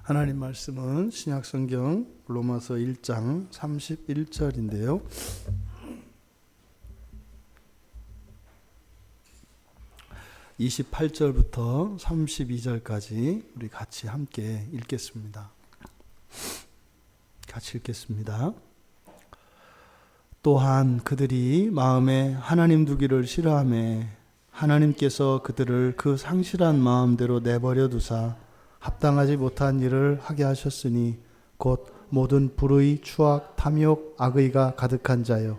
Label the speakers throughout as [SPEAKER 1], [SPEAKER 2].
[SPEAKER 1] 하나님 말씀은 신약성경 로마서 1장 31절인데요. (28절부터) (32절까지) 우리 같이 함께 읽겠습니다. 같이 읽겠습니다. 또한 그들이 마음에 하나님 두기를 싫어하며 하나님께서 그들을 그 상실한 마음대로 내버려 두사 합당하지 못한 일을 하게 하셨으니 곧 모든 불의, 추악, 탐욕, 악의가 가득한 자요,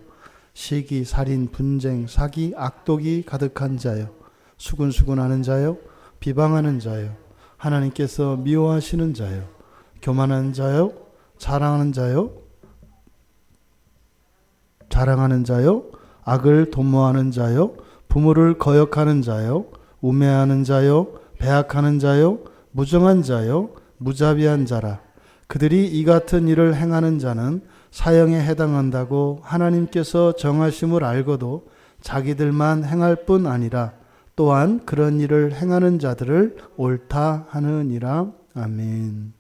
[SPEAKER 1] 시기, 살인, 분쟁, 사기, 악독이 가득한 자요, 수군수군하는 자요, 비방하는 자요, 하나님께서 미워하시는 자요, 교만한 자요, 자랑하는 자요, 악을 도모하는 자요, 부모를 거역하는 자요, 우매하는 자요, 배악하는 자요, 무정한 자요, 무자비한 자라. 그들이 이 같은 일을 행하는 자는 사형에 해당한다고 하나님께서 정하심을 알고도 자기들만 행할 뿐 아니라 또한 그런 일을 행하는 자들을 옳다 하느니라. 아멘.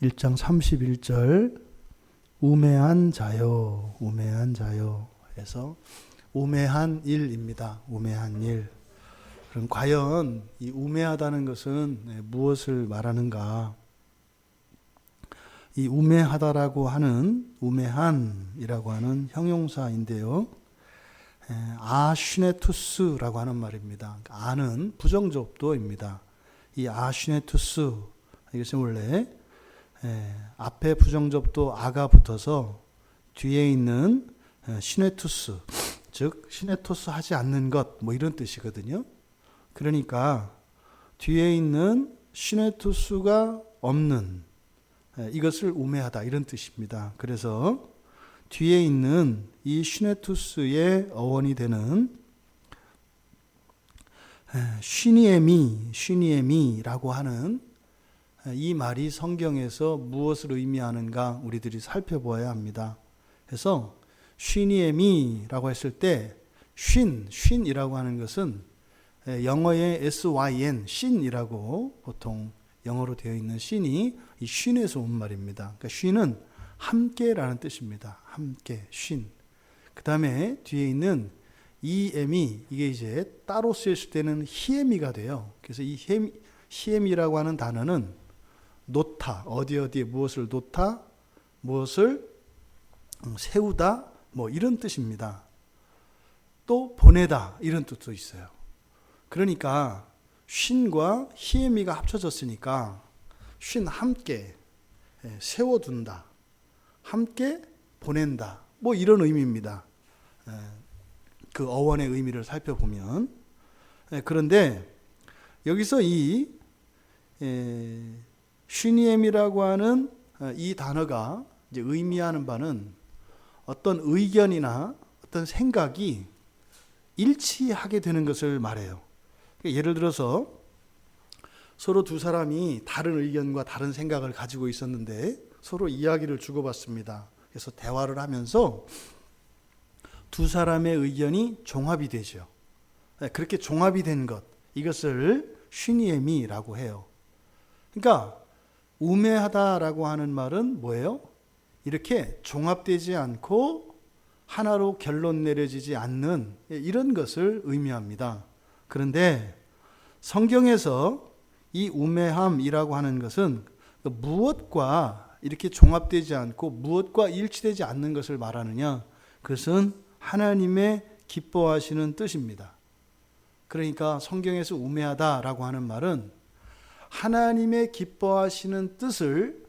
[SPEAKER 1] 1장 31절 우매한 자요, 우매한 자요 해서 우매한 일입니다. 우매한 일. 그럼 과연 이 우매하다는 것은 무엇을 말하는가? 이 우매하다라고 하는 우매한이라고 하는 형용사인데요. 아슈네투스라고 하는 말입니다. 아는 부정접두어입니다. 이 아슈네투스 이것은 원래 앞에 부정접두 아가 붙어서 뒤에 있는 시네투스, 즉 시네토스 하지 않는 것 뭐 이런 뜻이거든요. 그러니까 뒤에 있는 시네투스가 없는 이것을 우매하다 이런 뜻입니다. 그래서 뒤에 있는 이 시네투스의 어원이 되는 쉬니에미라고 하는 이 말이 성경에서 무엇을 의미하는가 우리들이 살펴보아야 합니다. 그래서 쉬니에미라고 했을 때 쉰이라고 하는 것은 영어의 syn, 신이라고 보통 영어로 되어 있는 신이 이 쉰에서 온 말입니다. 그러니까 쉰은 함께라는 뜻입니다. 함께, 쉰. 그 다음에 뒤에 있는 이엠이 이게 이제 따로 쓰였을 때는 히에미가 돼요. 그래서 이 히에미라고 하는 단어는 놓다, 어디에 무엇을 놓다, 무엇을 세우다, 뭐 이런 뜻입니다. 또 보내다 이런 뜻도 있어요. 그러니까 쉰과 히에미가 합쳐졌으니까 쉰 함께 세워둔다, 함께 보낸다, 뭐 이런 의미입니다. 그 어원의 의미를 살펴보면. 그런데 여기서 이 쉬니엠이라고 하는 이 단어가 이제 의미하는 바는 어떤 의견이나 어떤 생각이 일치하게 되는 것을 말해요. 예를 들어서 서로 두 사람이 다른 의견과 다른 생각을 가지고 있었는데 서로 이야기를 주고받습니다. 그래서 대화를 하면서 두 사람의 의견이 종합이 되죠. 그렇게 종합이 된 것, 이것을 쉬니에미라고 해요. 그러니까 우매하다라고 하는 말은 뭐예요? 이렇게 종합되지 않고 하나로 결론 내려지지 않는 이런 것을 의미합니다. 그런데 성경에서 이 우매함이라고 하는 것은 무엇과 이렇게 종합되지 않고 무엇과 일치되지 않는 것을 말하느냐? 그것은 하나님의 기뻐하시는 뜻입니다. 그러니까 성경에서 우매하다라고 하는 말은 하나님의 기뻐하시는 뜻을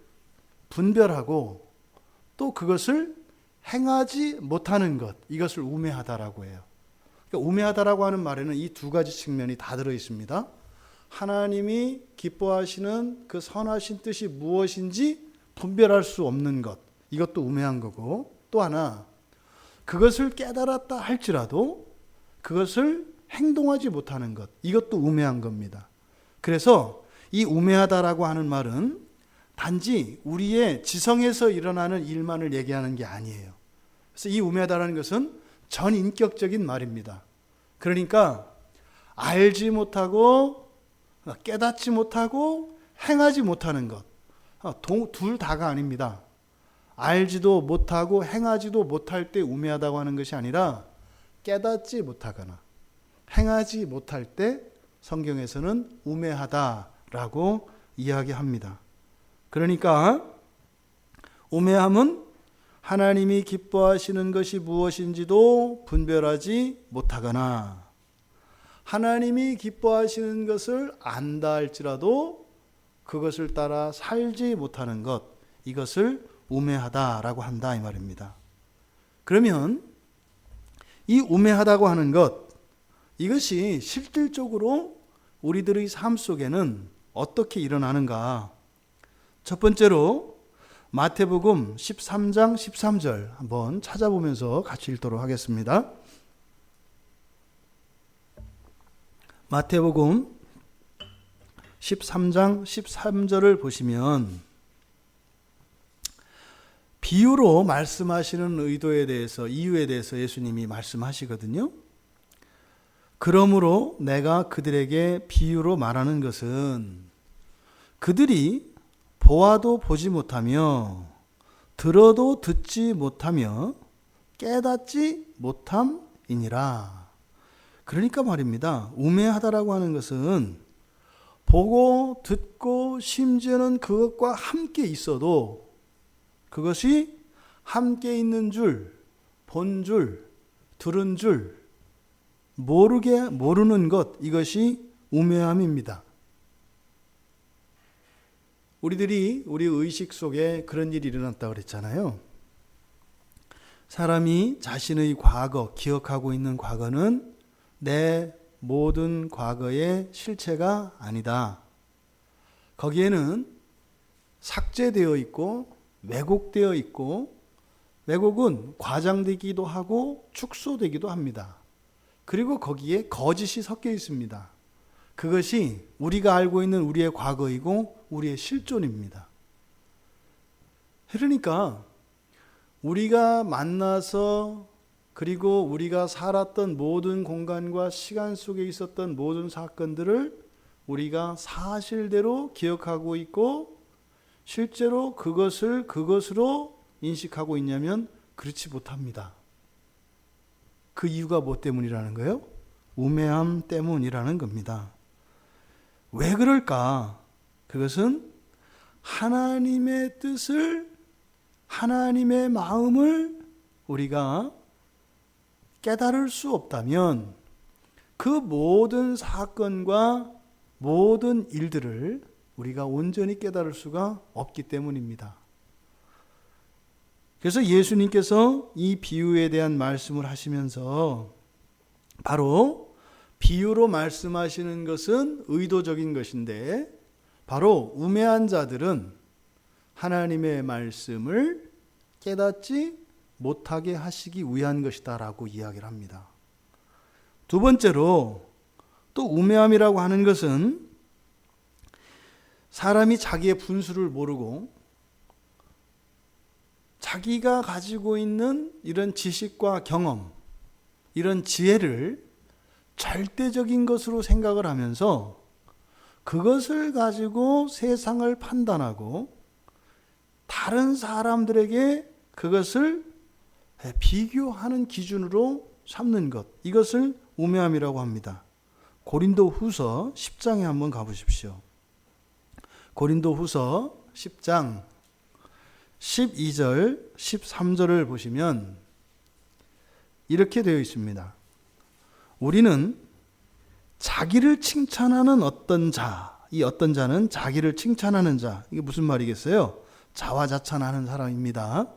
[SPEAKER 1] 분별하고 또 그것을 행하지 못하는 것, 이것을 우매하다라고 해요. 그러니까 우매하다라고 하는 말에는 이 두 가지 측면이 다 들어 있습니다. 하나님이 기뻐하시는 그 선하신 뜻이 무엇인지 분별할 수 없는 것, 이것도 우매한 거고, 또 하나 그것을 깨달았다 할지라도 그것을 행동하지 못하는 것, 이것도 우매한 겁니다. 그래서 이 우매하다라고 하는 말은 단지 우리의 지성에서 일어나는 일만을 얘기하는 게 아니에요. 그래서 이 우매하다라는 것은 전인격적인 말입니다. 그러니까 알지 못하고 깨닫지 못하고 행하지 못하는 것. 둘 다가 아닙니다. 알지도 못하고 행하지도 못할 때 우매하다고 하는 것이 아니라 깨닫지 못하거나 행하지 못할 때 성경에서는 우매하다라고 이야기합니다. 그러니까 우매함은 하나님이 기뻐하시는 것이 무엇인지도 분별하지 못하거나 하나님이 기뻐하시는 것을 안다 할지라도 그것을 따라 살지 못하는 것, 이것을 우매하다라고 한다 이 말입니다. 그러면 이 우매하다고 하는 것, 이것이 실질적으로 우리들의 삶 속에는 어떻게 일어나는가? 첫 번째로 마태복음 13장 13절 한번 찾아보면서 같이 읽도록 하겠습니다. 마태복음 13장 13절을 보시면 비유로 말씀하시는 의도에 대해서, 이유에 대해서 예수님이 말씀하시거든요. 그러므로 내가 그들에게 비유로 말하는 것은 그들이 보아도 보지 못하며 들어도 듣지 못하며 깨닫지 못함이니라. 그러니까 말입니다. 우매하다라고 하는 것은 보고 듣고 심지어는 그것과 함께 있어도 그것이 함께 있는 줄, 본 줄, 들은 줄 모르는 것, 이것이 우매함입니다. 우리 의식 속에 그런 일이 일어났다고 그랬잖아요. 사람이 자신의 과거, 기억하고 있는 과거는 내 모든 과거의 실체가 아니다. 거기에는 삭제되어 있고 왜곡되어 있고, 왜곡은 과장되기도 하고 축소되기도 합니다. 그리고 거기에 거짓이 섞여 있습니다. 그것이 우리가 알고 있는 우리의 과거이고 우리의 실존입니다. 그러니까 우리가 만나서 그리고 우리가 살았던 모든 공간과 시간 속에 있었던 모든 사건들을 우리가 사실대로 기억하고 있고 실제로 그것을 그것으로 인식하고 있냐면 그렇지 못합니다. 그 이유가 뭐 때문이라는 거예요? 우매함 때문이라는 겁니다. 왜 그럴까? 그것은 하나님의 뜻을, 하나님의 마음을 우리가 깨달을 수 없다면 그 모든 사건과 모든 일들을 우리가 온전히 깨달을 수가 없기 때문입니다. 그래서 예수님께서 이 비유에 대한 말씀을 하시면서 바로 비유로 말씀하시는 것은 의도적인 것인데 바로 우매한 자들은 하나님의 말씀을 깨닫지 못하게 하시기 위한 것이다 라고 이야기를 합니다. 두 번째로 또 우매함이라고 하는 것은 사람이 자기의 분수를 모르고 자기가 가지고 있는 이런 지식과 경험, 이런 지혜를 절대적인 것으로 생각을 하면서 그것을 가지고 세상을 판단하고 다른 사람들에게 그것을 비교하는 기준으로 삼는 것, 이것을 우매함이라고 합니다. 고린도후서 10장에 한번 가보십시오. 고린도후서 10장 12절, 13절을 보시면 이렇게 되어 있습니다. 우리는 자기를 칭찬하는 어떤 자, 이 어떤 자는 자기를 칭찬하는 자, 이게 무슨 말이겠어요? 자화자찬하는 사람입니다.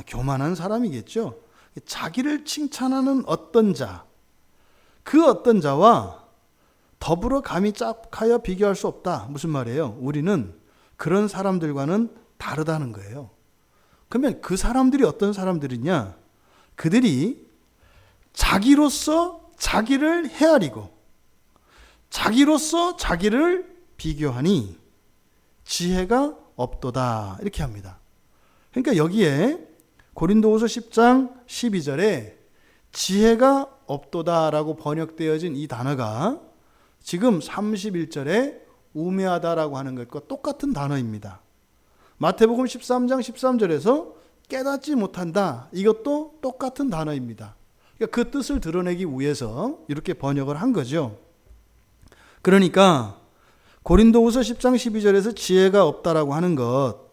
[SPEAKER 1] 교만한 사람이겠죠. 자기를 칭찬하는 어떤 자, 그 어떤 자와 더불어 감히 짝하여 비교할 수 없다. 무슨 말이에요? 우리는 그런 사람들과는 다르다는 거예요. 그러면 그 사람들이 어떤 사람들이냐? 그들이 자기로서 자기를 헤아리고 자기로서 자기를 비교하니 지혜가 없도다. 이렇게 합니다. 그러니까 여기에 고린도후서 10장 12절에 지혜가 없도다라고 번역되어진 이 단어가 지금 31절에 우매하다라고 하는 것과 똑같은 단어입니다. 마태복음 13장 13절에서 깨닫지 못한다. 이것도 똑같은 단어입니다. 그러니까 그 뜻을 드러내기 위해서 이렇게 번역을 한 거죠. 그러니까 고린도후서 10장 12절에서 지혜가 없다라고 하는 것,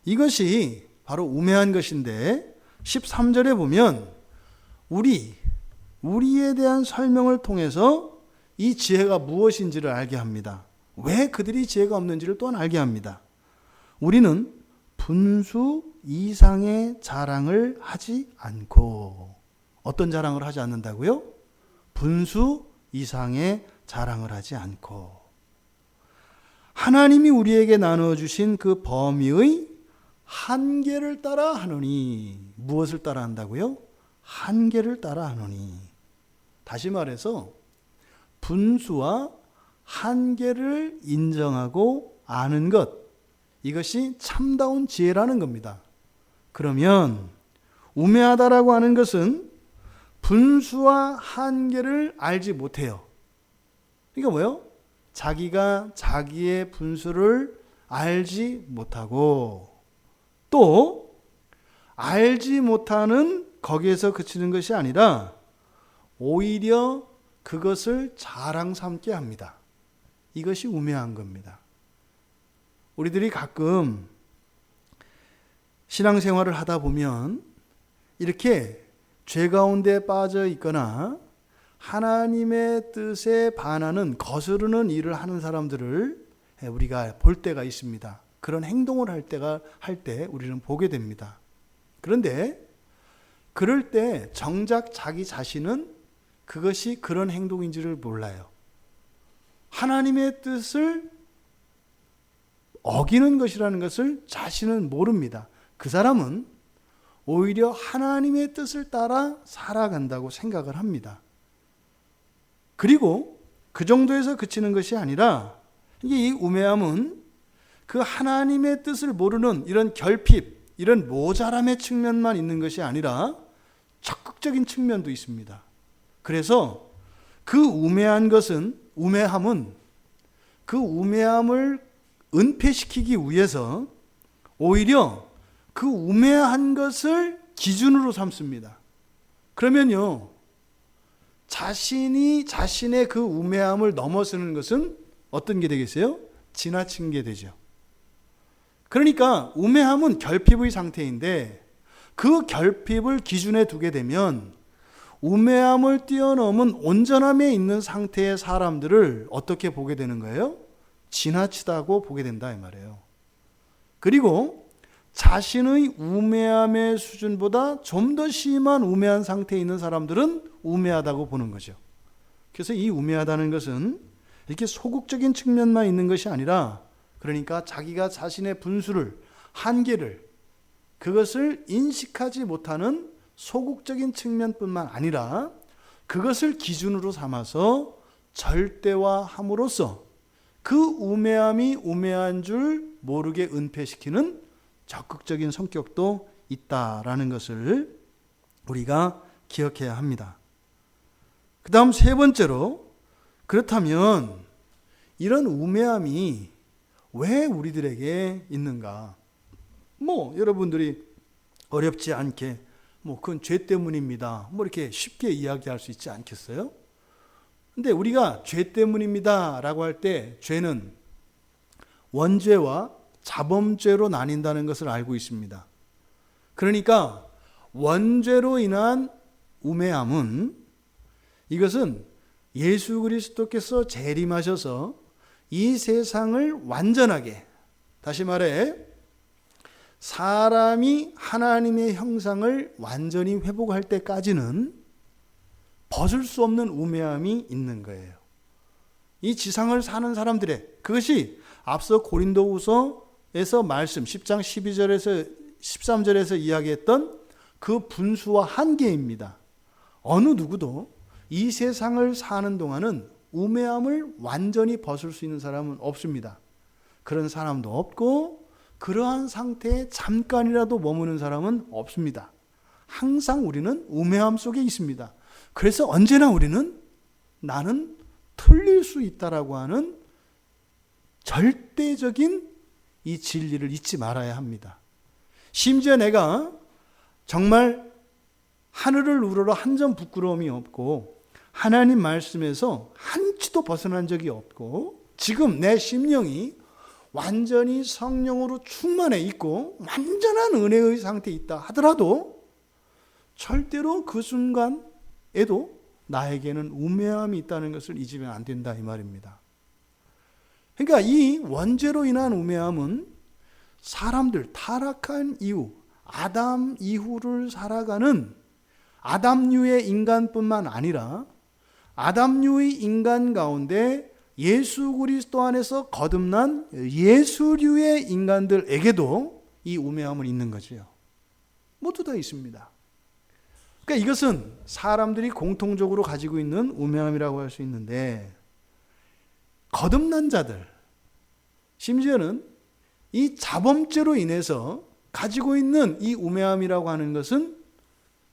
[SPEAKER 1] 이것이 바로 우매한 것인데 13절에 보면 우리에 대한 설명을 통해서 이 지혜가 무엇인지를 알게 합니다. 왜 그들이 지혜가 없는지를 또한 알게 합니다. 우리는 분수 이상의 자랑을 하지 않고, 어떤 자랑을 하지 않는다고요? 분수 이상의 자랑을 하지 않고, 하나님이 우리에게 나눠주신 그 범위의 한계를 따라 하노니. 무엇을 따라 한다고요? 한계를 따라 하노니. 다시 말해서 분수와 한계를 인정하고 아는 것, 이것이 참다운 지혜라는 겁니다. 그러면 우매하다라고 하는 것은 분수와 한계를 알지 못해요. 그러니까 뭐예요? 자기가 자기의 분수를 알지 못하고, 또 알지 못하는 거기에서 그치는 것이 아니라 오히려 그것을 자랑 삼게 합니다. 이것이 우매한 겁니다. 우리들이 가끔 신앙생활을 하다 보면 이렇게 죄 가운데 빠져 있거나 하나님의 뜻에 반하는 거스르는 일을 하는 사람들을 우리가 볼 때가 있습니다. 그런 행동을 할 때 우리는 보게 됩니다. 그런데 그럴 때 정작 자기 자신은 그것이 그런 행동인지를 몰라요. 하나님의 뜻을 어기는 것이라는 것을 자신은 모릅니다. 그 사람은 오히려 하나님의 뜻을 따라 살아간다고 생각을 합니다. 그리고 그 정도에서 그치는 것이 아니라, 이게 이 우매함은 그 하나님의 뜻을 모르는 이런 결핍, 이런 모자람의 측면만 있는 것이 아니라 적극적인 측면도 있습니다. 그래서 그 우매함을 그 우매함을 은폐시키기 위해서 오히려 그 우매한 것을 기준으로 삼습니다. 그러면요, 자신의 그 우매함을 넘어서는 것은 어떤 게 되겠어요? 지나친 게 되죠. 그러니까 우매함은 결핍의 상태인데, 그 결핍을 기준에 두게 되면 우매함을 뛰어넘은 온전함에 있는 상태의 사람들을 어떻게 보게 되는 거예요? 지나치다고 보게 된다 이 말이에요. 그리고 자신의 우매함의 수준보다 좀 더 심한 우매한 상태에 있는 사람들은 우매하다고 보는 거죠. 그래서 이 우매하다는 것은 이렇게 소극적인 측면만 있는 것이 아니라, 그러니까 자기가 자신의 분수를, 한계를, 그것을 인식하지 못하는 소극적인 측면뿐만 아니라 그것을 기준으로 삼아서 절대화함으로써 그 우매함이 우매한 줄 모르게 은폐시키는 적극적인 성격도 있다라는 것을 우리가 기억해야 합니다. 그 다음 세 번째로, 그렇다면 이런 우매함이 왜 우리들에게 있는가? 여러분들이 어렵지 않게 그건 죄 때문입니다, 이렇게 쉽게 이야기할 수 있지 않겠어요? 근데 우리가 죄 때문입니다 라고 할 때 죄는 원죄와 자범죄로 나뉜다는 것을 알고 있습니다. 그러니까 원죄로 인한 우매함은, 이것은 예수 그리스도께서 재림하셔서 이 세상을 완전하게, 다시 말해 사람이 하나님의 형상을 완전히 회복할 때까지는 벗을 수 없는 우매함이 있는 거예요. 이 지상을 사는 사람들의, 그것이 앞서 고린도후서에서 말씀 10장 12절에서 13절에서 이야기했던 그 분수와 한계입니다. 어느 누구도 이 세상을 사는 동안은 우매함을 완전히 벗을 수 있는 사람은 없습니다. 그런 사람도 없고 그러한 상태에 잠깐이라도 머무는 사람은 없습니다. 항상 우리는 우매함 속에 있습니다. 그래서 언제나 우리는 나는 틀릴 수 있다라고 하는 절대적인 이 진리를 잊지 말아야 합니다. 심지어 내가 정말 하늘을 우러러 한 점 부끄러움이 없고 하나님 말씀에서 한치도 벗어난 적이 없고 지금 내 심령이 완전히 성령으로 충만해 있고 완전한 은혜의 상태에 있다 하더라도 절대로 그 순간에도 나에게는 우매함이 있다는 것을 잊으면 안 된다 이 말입니다. 그러니까 이 원죄로 인한 우매함은 사람들 타락한 이후 아담 이후를 살아가는 아담류의 인간뿐만 아니라 아담류의 인간 가운데 예수 그리스도 안에서 거듭난 예수류의 인간들에게도 이 우매함은 있는 거죠. 모두 다 있습니다. 그러니까 이것은 사람들이 공통적으로 가지고 있는 우매함이라고 할 수 있는데 거듭난 자들, 심지어는 이 자범죄로 인해서 가지고 있는 이 우매함이라고 하는 것은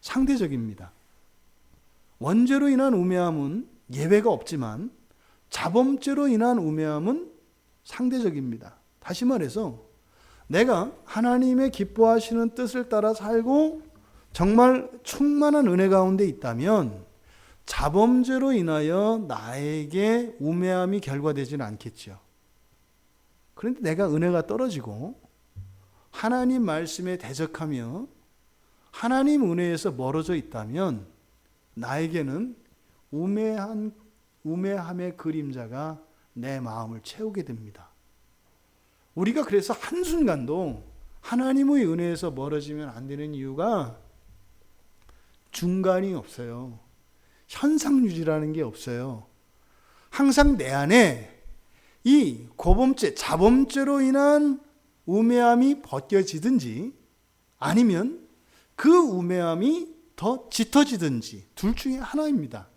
[SPEAKER 1] 상대적입니다. 원죄로 인한 우매함은 예외가 없지만 자범죄로 인한 우매함은 상대적입니다. 다시 말해서 내가 하나님의 기뻐하시는 뜻을 따라 살고 정말 충만한 은혜 가운데 있다면 자범죄로 인하여 나에게 우매함이 결과되지는 않겠죠. 그런데 내가 은혜가 떨어지고 하나님 말씀에 대적하며 하나님 은혜에서 멀어져 있다면 나에게는 우매함의 그림자가 내 마음을 채우게 됩니다. 우리가 그래서 한순간도 하나님의 은혜에서 멀어지면 안 되는 이유가 중간이 없어요. 현상유지라는 게 없어요. 항상 내 안에 이 고범죄, 자범죄로 인한 우매함이 벗겨지든지 아니면 그 우매함이 더 짙어지든지 둘 중에 하나입니다.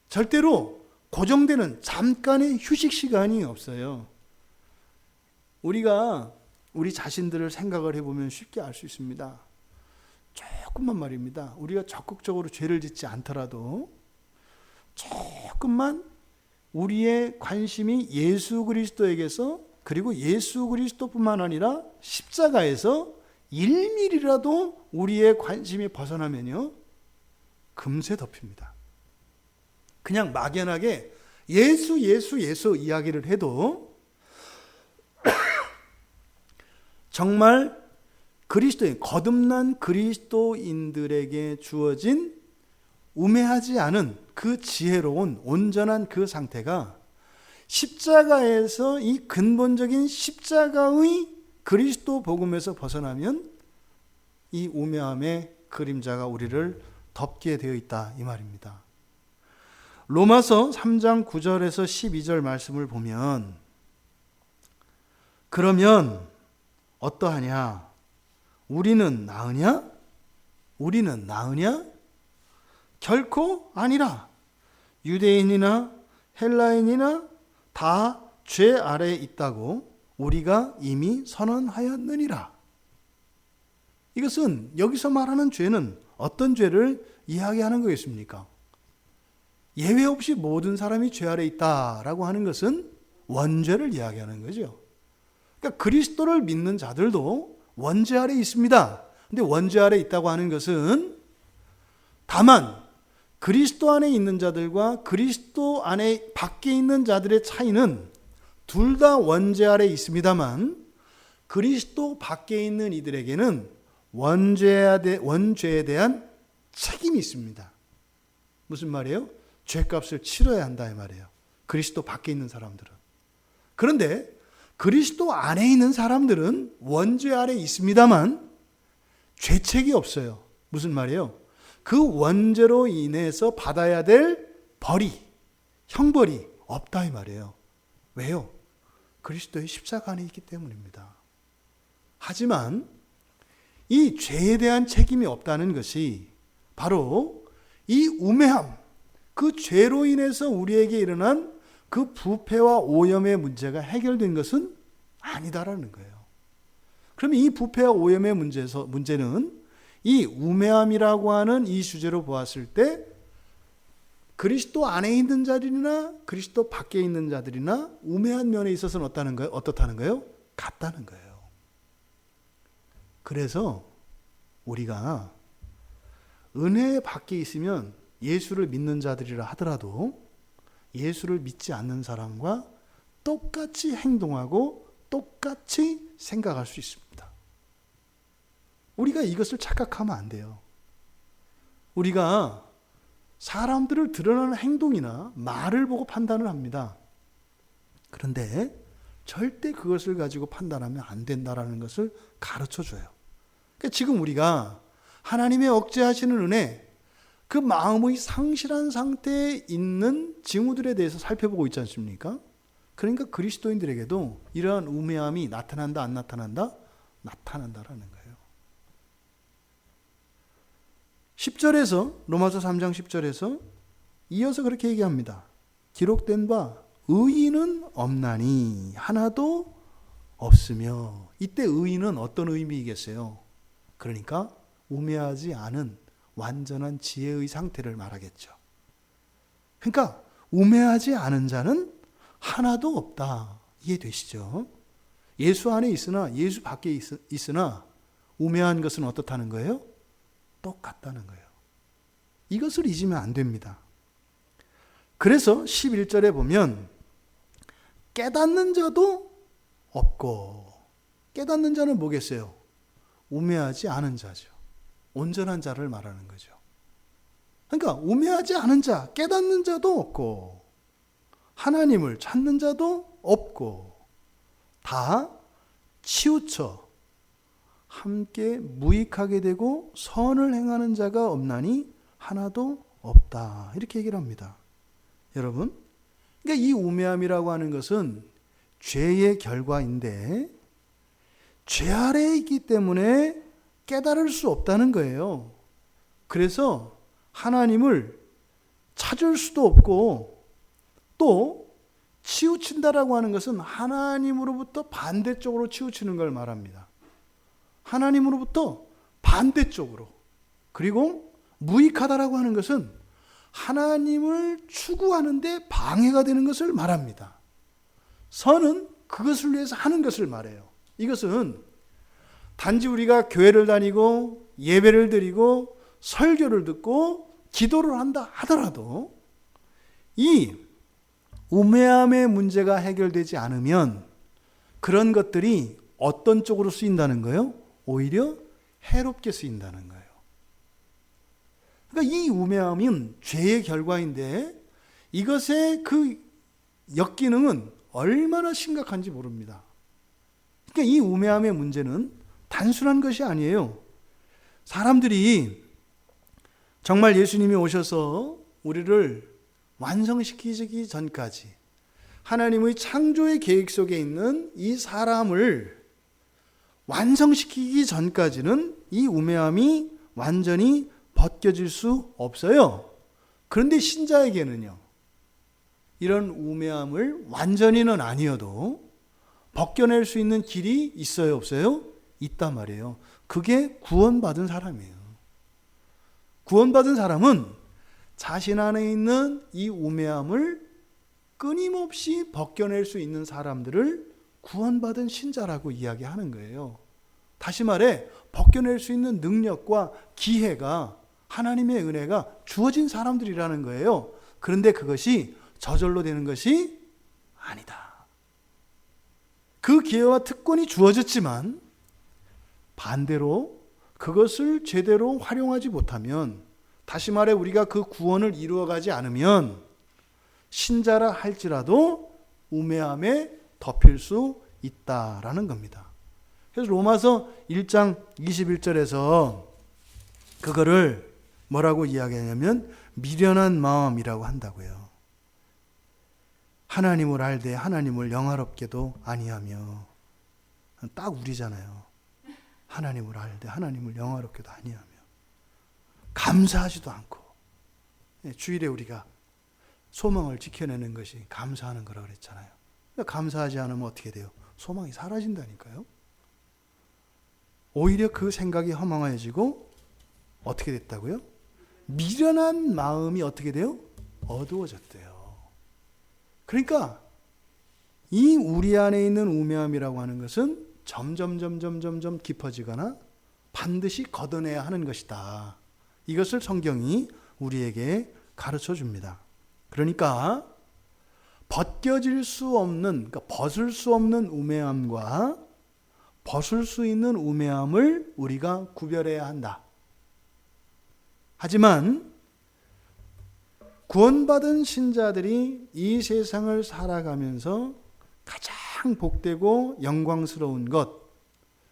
[SPEAKER 1] 절대로 고정되는 잠깐의 휴식 시간이 없어요. 우리가 우리 자신들을 생각을 해보면 쉽게 알 수 있습니다. 조금만 말입니다. 우리가 적극적으로 죄를 짓지 않더라도 조금만 우리의 관심이 예수 그리스도에게서 그리고 예수 그리스도뿐만 아니라 십자가에서 1mm라도 우리의 관심이 벗어나면요 금세 덮입니다. 그냥 막연하게 예수 이야기를 해도 정말 그리스도인 거듭난 그리스도인들에게 주어진 우매하지 않은 그 지혜로운 온전한 그 상태가 십자가에서 이 근본적인 십자가의 그리스도 복음에서 벗어나면 이 우매함의 그림자가 우리를 덮게 되어 있다 이 말입니다. 로마서 3장 9절에서 12절 말씀을 보면 그러면 어떠하냐? 우리는 나으냐? 우리는 나으냐? 결코 아니라 유대인이나 헬라인이나 다 죄 아래에 있다고 우리가 이미 선언하였느니라. 이것은 여기서 말하는 죄는 어떤 죄를 이야기하는 거겠습니까? 예외 없이 모든 사람이 죄 아래에 있다라고 하는 것은 원죄를 이야기하는 거죠. 그러니까 그리스도를 믿는 자들도 원죄 아래에 있습니다. 근데 원죄 아래에 있다고 하는 것은 다만 그리스도 안에 있는 자들과 그리스도 안에 밖에 있는 자들의 차이는 둘 다 원죄 아래에 있습니다만 그리스도 밖에 있는 이들에게는 원죄에 대한 책임이 있습니다. 무슨 말이에요? 죄값을 치러야 한다 이 말이에요. 그리스도 밖에 있는 사람들은. 그런데 그리스도 안에 있는 사람들은 원죄 아래에 있습니다만 죄책이 없어요. 무슨 말이에요? 그 원죄로 인해서 받아야 될 벌이, 형벌이 없다 이 말이에요. 왜요? 그리스도의 십자가 안에 있기 때문입니다. 하지만 이 죄에 대한 책임이 없다는 것이 바로 이 우매함, 그 죄로 인해서 우리에게 일어난 그 부패와 오염의 문제가 해결된 것은 아니다라는 거예요. 그럼 이 부패와 오염의 문제는 이 우매함이라고 하는 이 주제로 보았을 때 그리스도 안에 있는 자들이나 그리스도 밖에 있는 자들이나 우매한 면에 있어서는 어떻다는 거예요? 같다는 거예요. 그래서 우리가 은혜 밖에 있으면 예수를 믿는 자들이라 하더라도 예수를 믿지 않는 사람과 똑같이 행동하고 똑같이 생각할 수 있습니다. 우리가 이것을 착각하면 안 돼요. 우리가 사람들을 드러나는 행동이나 말을 보고 판단을 합니다. 그런데 절대 그것을 가지고 판단하면 안 된다라는 것을 가르쳐 줘요. 그러니까 지금 우리가 하나님의 억제하시는 은혜, 그 마음의 상실한 상태에 있는 징후들에 대해서 살펴보고 있지 않습니까? 그러니까 그리스도인들에게도 이러한 우매함이 나타난다, 안 나타난다? 나타난다라는 거예요. 10절에서 로마서 3장 10절에서 이어서 그렇게 얘기합니다. 기록된 바 의인은 없나니 하나도 없으며, 이때 의인은 어떤 의미이겠어요? 그러니까 우매하지 않은 완전한 지혜의 상태를 말하겠죠. 그러니까 우매하지 않은 자는 하나도 없다. 이해되시죠? 예수 안에 있으나 예수 밖에 있으나 우매한 것은 어떻다는 거예요? 똑같다는 거예요. 이것을 잊으면 안 됩니다. 그래서 11절에 보면 깨닫는 자도 없고, 깨닫는 자는 뭐겠어요? 우매하지 않은 자죠. 온전한 자를 말하는 거죠. 그러니까 우매하지 않은 자, 깨닫는 자도 없고 하나님을 찾는 자도 없고 다 치우쳐 함께 무익하게 되고 선을 행하는 자가 없나니 하나도 없다. 이렇게 얘기를 합니다. 여러분, 그러니까 이 우매함이라고 하는 것은 죄의 결과인데 죄 아래에 있기 때문에 깨달을 수 없다는 거예요. 그래서 하나님을 찾을 수도 없고, 또 치우친다라고 하는 것은 하나님으로부터 반대쪽으로 치우치는 걸 말합니다. 하나님으로부터 반대쪽으로. 그리고 무익하다라고 하는 것은 하나님을 추구하는데 방해가 되는 것을 말합니다. 선은 그것을 위해서 하는 것을 말해요. 이것은 단지 우리가 교회를 다니고 예배를 드리고 설교를 듣고 기도를 한다 하더라도 이 우매함의 문제가 해결되지 않으면 그런 것들이 어떤 쪽으로 쓰인다는 거예요? 오히려 해롭게 쓰인다는 거예요. 그러니까 이 우매함은 죄의 결과인데 이것의 그 역기능은 얼마나 심각한지 모릅니다. 그러니까 이 우매함의 문제는 단순한 것이 아니에요. 사람들이 정말 예수님이 오셔서 우리를 완성시키기 전까지 하나님의 창조의 계획 속에 있는 이 사람을 완성시키기 전까지는 이 우매함이 완전히 벗겨질 수 없어요. 그런데 신자에게는요, 이런 우매함을 완전히는 아니어도 벗겨낼 수 있는 길이 있어요, 없어요? 있단 말이에요. 그게 구원받은 사람이에요. 구원받은 사람은 자신 안에 있는 이 우매함을 끊임없이 벗겨낼 수 있는 사람들을 구원받은 신자라고 이야기하는 거예요. 다시 말해 벗겨낼 수 있는 능력과 기회가, 하나님의 은혜가 주어진 사람들이라는 거예요. 그런데 그것이 저절로 되는 것이 아니다. 그 기회와 특권이 주어졌지만 반대로 그것을 제대로 활용하지 못하면, 다시 말해 우리가 그 구원을 이루어가지 않으면 신자라 할지라도 우매함에 덮일 수 있다라는 겁니다. 그래서 로마서 1장 21절에서 그거를 뭐라고 이야기하냐면 미련한 마음이라고 한다고요. 하나님을 알되 하나님을 영화롭게도 아니하며. 딱 우리잖아요. 하나님을 알되 하나님을 영화롭게도 아니하며 감사하지도 않고. 주일에 우리가 소망을 지켜내는 것이 감사하는 거라고 그랬잖아요. 그러니까 감사하지 않으면 어떻게 돼요? 소망이 사라진다니까요. 오히려 그 생각이 허망해지고 어떻게 됐다고요? 미련한 마음이 어떻게 돼요? 어두워졌대요. 그러니까 이 우리 안에 있는 우매함이라고 하는 것은 점점 깊어지거나 반드시 걷어내야 하는 것이다. 이것을 성경이 우리에게 가르쳐 줍니다. 그러니까 벗겨질 수 없는, 그러니까 벗을 수 없는 우매함과 벗을 수 있는 우매함을 우리가 구별해야 한다. 하지만 구원받은 신자들이 이 세상을 살아가면서 가장 복되고 영광스러운 것,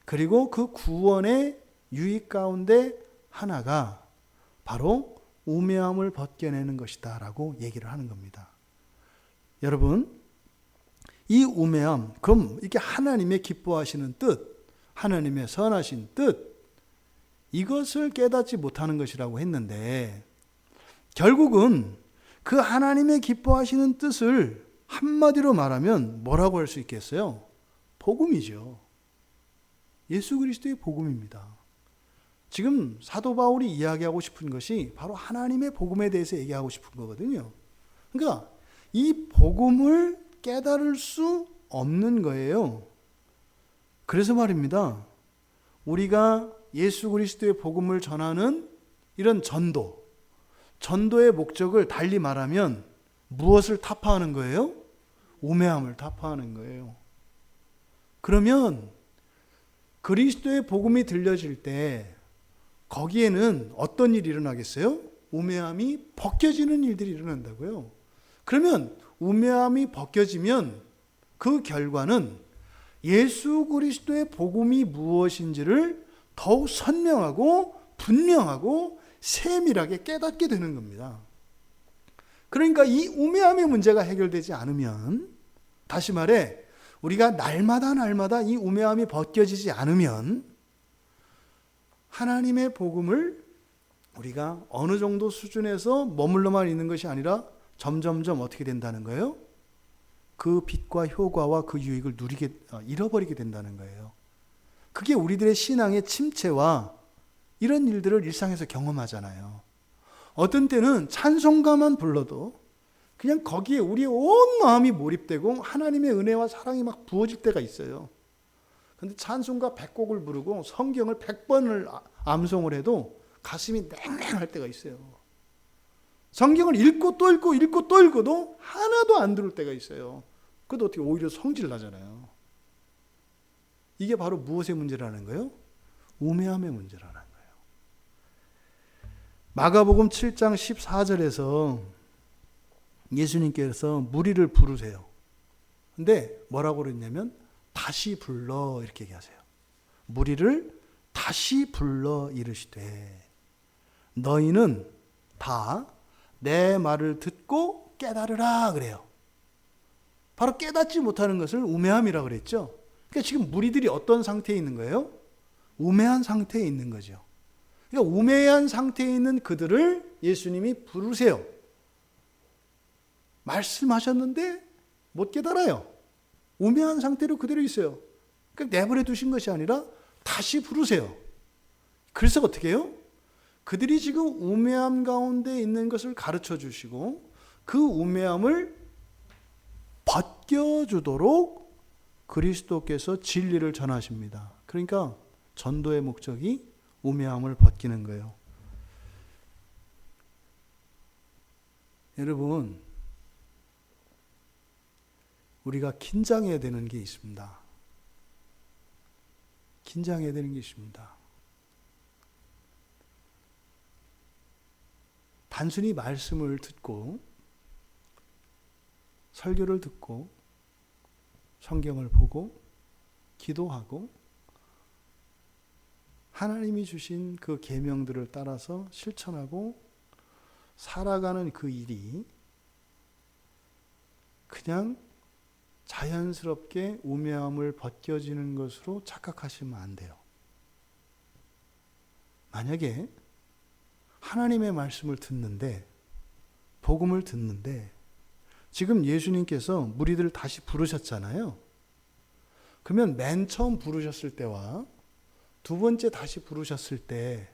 [SPEAKER 1] 그리고 그 구원의 유익 가운데 하나가 바로 우매함을 벗겨내는 것이다 라고 얘기를 하는 겁니다. 여러분, 이 우매함, 그럼 이게 하나님의 기뻐하시는 뜻, 하나님의 선하신 뜻, 이것을 깨닫지 못하는 것이라고 했는데, 결국은 그 하나님의 기뻐하시는 뜻을 한마디로 말하면 뭐라고 할 수 있겠어요? 복음이죠. 예수 그리스도의 복음입니다. 지금 사도 바울이 이야기하고 싶은 것이 바로 하나님의 복음에 대해서 얘기하고 싶은 거거든요. 그러니까 이 복음을 깨달을 수 없는 거예요. 그래서 말입니다. 우리가 예수 그리스도의 복음을 전하는 이런 전도의 목적을 달리 말하면 무엇을 타파하는 거예요? 우매함을 타파하는 거예요. 그러면 그리스도의 복음이 들려질 때 거기에는 어떤 일이 일어나겠어요? 우매함이 벗겨지는 일들이 일어난다고요. 그러면 우매함이 벗겨지면 그 결과는 예수 그리스도의 복음이 무엇인지를 더욱 선명하고 분명하고 세밀하게 깨닫게 되는 겁니다. 그러니까 이 우매함의 문제가 해결되지 않으면, 다시 말해 우리가 날마다 이 우매함이 벗겨지지 않으면 하나님의 복음을 우리가 어느 정도 수준에서 머물러만 있는 것이 아니라 점점점 어떻게 된다는 거예요? 그 빛과 효과와 그 유익을 잃어버리게 된다는 거예요. 그게 우리들의 신앙의 침체와 이런 일들을 일상에서 경험하잖아요. 어떤 때는 찬송가만 불러도 그냥 거기에 우리의 온 마음이 몰입되고 하나님의 은혜와 사랑이 막 부어질 때가 있어요. 그런데 찬송가 100곡을 부르고 성경을 100번을 암송을 해도 가슴이 냉랭할 때가 있어요. 성경을 읽고 또 읽고도 하나도 안 들을 때가 있어요. 그것도 어떻게 오히려 성질 나잖아요. 이게 바로 무엇의 문제라는 거예요? 우매함의 문제라는 거예요. 마가복음 7장 14절에서 예수님께서 무리를 부르세요. 근데 뭐라고 그랬냐면 다시 불러 이렇게 얘기하세요. 무리를 다시 불러 이르시되 너희는 다 내 말을 듣고 깨달으라 그래요. 바로 깨닫지 못하는 것을 우매함이라고 그랬죠. 그러니까 지금 무리들이 어떤 상태에 있는 거예요? 우매한 상태에 있는 거죠. 그러니까 우매한 상태에 있는 그들을 예수님이 부르세요. 말씀하셨는데 못 깨달아요. 우매한 상태로 그대로 있어요. 그러니까 내버려 두신 것이 아니라 다시 부르세요. 그래서 어떻게 해요? 그들이 지금 우매함 가운데 있는 것을 가르쳐 주시고 그 우매함을 벗겨주도록 그리스도께서 진리를 전하십니다. 그러니까 전도의 목적이 우매함을 벗기는 거예요. 여러분, 우리가 긴장해야 되는 게 있습니다. 긴장해야 되는 게 있습니다. 단순히 말씀을 듣고 설교를 듣고 성경을 보고 기도하고 하나님이 주신 그 계명들을 따라서 실천하고 살아가는 그 일이 그냥 자연스럽게 우매함을 벗겨지는 것으로 착각하시면 안 돼요. 만약에 하나님의 말씀을 듣는데, 복음을 듣는데, 지금 예수님께서 무리들을 다시 부르셨잖아요. 그러면 맨 처음 부르셨을 때와 두 번째 다시 부르셨을 때,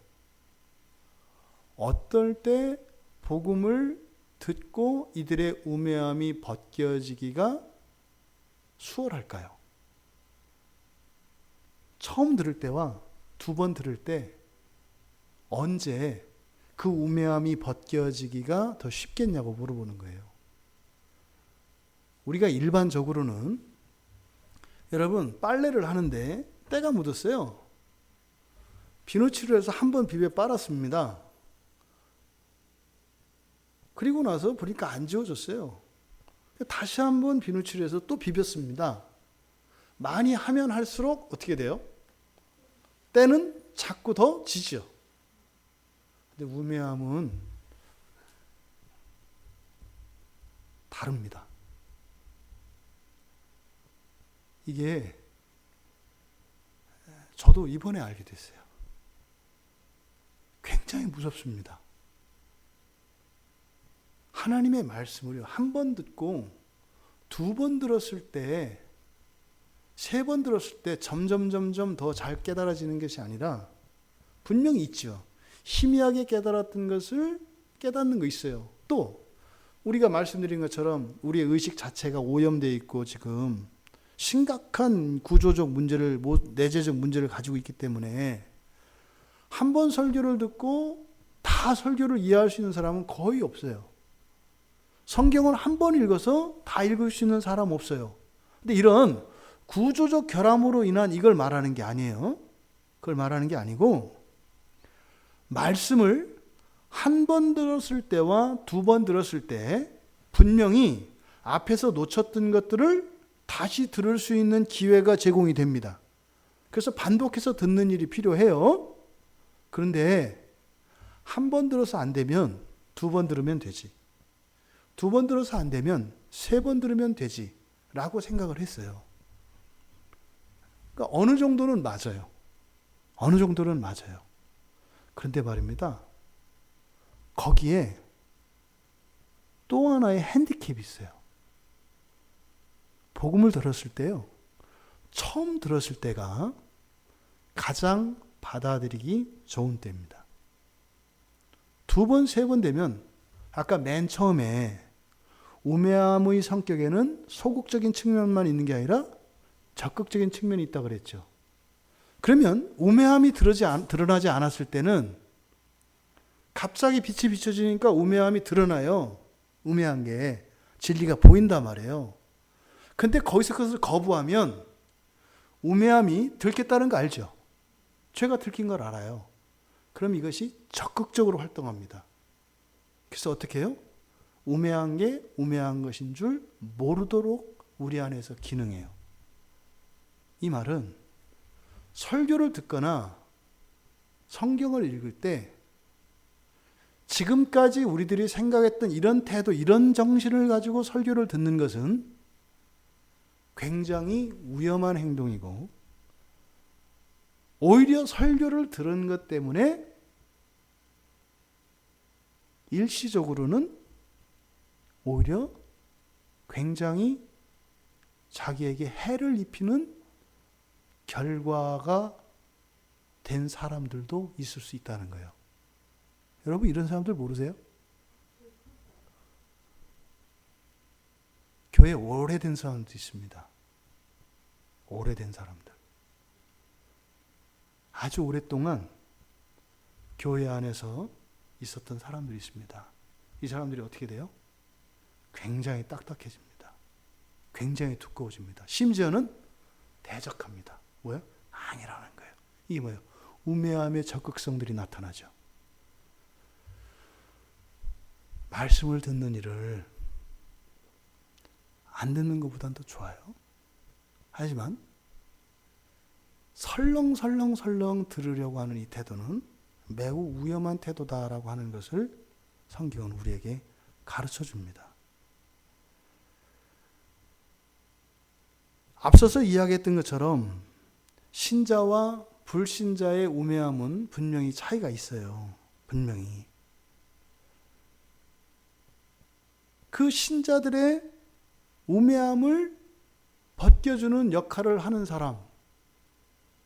[SPEAKER 1] 어떨 때 복음을 듣고 이들의 우매함이 벗겨지기가 수월할까요? 처음 들을 때와 두 번 들을 때 언제 그 우매함이 벗겨지기가 더 쉽겠냐고 물어보는 거예요. 우리가 일반적으로는 여러분 빨래를 하는데 때가 묻었어요. 비누칠을 해서 한 번 비벼 빨았습니다. 그리고 나서 보니까 안 지워졌어요. 다시 한 번 비누칠해서 또 비볐습니다. 많이 하면 할수록 어떻게 돼요? 때는 자꾸 더 지죠. 근데 우매함은 다릅니다. 이게 저도 이번에 알게 됐어요. 굉장히 무섭습니다. 하나님의 말씀을 한 번 듣고 두 번 들었을 때, 세 번 들었을 때 점점 더 잘 깨달아지는 것이 아니라 분명히 있죠. 희미하게 깨달았던 것을 깨닫는 거 있어요. 또 우리가 말씀드린 것처럼 우리의 의식 자체가 오염되어 있고 지금 심각한 구조적 문제를, 내재적 문제를 가지고 있기 때문에 한 번 설교를 듣고 다 설교를 이해할 수 있는 사람은 거의 없어요. 성경을 한 번 읽어서 다 읽을 수 있는 사람 없어요. 근데 이런 구조적 결함으로 인한 이걸 말하는 게 아니에요. 그걸 말하는 게 아니고, 말씀을 한 번 들었을 때와 두 번 들었을 때 분명히 앞에서 놓쳤던 것들을 다시 들을 수 있는 기회가 제공이 됩니다. 그래서 반복해서 듣는 일이 필요해요. 그런데 한 번 들어서 안 되면 두 번 들으면 되지. 두 번 들어서 안 되면 세 번 들으면 되지 라고 생각을 했어요. 그러니까 어느 정도는 맞아요. 어느 정도는 맞아요. 그런데 말입니다. 거기에 또 하나의 핸디캡이 있어요. 복음을 들었을 때요, 처음 들었을 때가 가장 받아들이기 좋은 때입니다. 두 번, 세 번 되면 아까 맨 처음에 우매함의 성격에는 소극적인 측면만 있는 게 아니라 적극적인 측면이 있다고 그랬죠. 그러면 우매함이 드러나지 않았을 때는 갑자기 빛이 비춰지니까 우매함이 드러나요. 우매한 게 진리가 보인단 말이에요. 근데 거기서 그것을 거부하면 우매함이 들켰다는 거 알죠? 죄가 들킨 걸 알아요. 그럼 이것이 적극적으로 활동합니다. 그래서 어떻게 해요? 우매한 게 우매한 것인 줄 모르도록 우리 안에서 기능해요. 이 말은 설교를 듣거나 성경을 읽을 때 지금까지 우리들이 생각했던 이런 태도, 이런 정신을 가지고 설교를 듣는 것은 굉장히 위험한 행동이고, 오히려 설교를 들은 것 때문에 일시적으로는 오히려 굉장히 자기에게 해를 입히는 결과가 된 사람들도 있을 수 있다는 거예요. 여러분, 이런 사람들 모르세요? 교회 오래된 사람도 있습니다. 오래된 사람들. 아주 오랫동안 교회 안에서 있었던 사람들이 있습니다. 이 사람들이 어떻게 돼요? 굉장히 딱딱해집니다. 굉장히 두꺼워집니다. 심지어는 대적합니다. 뭐예요? 아니라는 거예요. 이게 뭐예요? 우매함의 적극성들이 나타나죠. 말씀을 듣는 일을 안 듣는 것보단 더 좋아요. 하지만 설렁설렁 들으려고 하는 이 태도는 매우 위험한 태도다라고 하는 것을 성경은 우리에게 가르쳐 줍니다. 앞서서 이야기했던 것처럼 신자와 불신자의 우매함은 분명히 차이가 있어요. 분명히. 그 신자들의 우매함을 벗겨주는 역할을 하는 사람,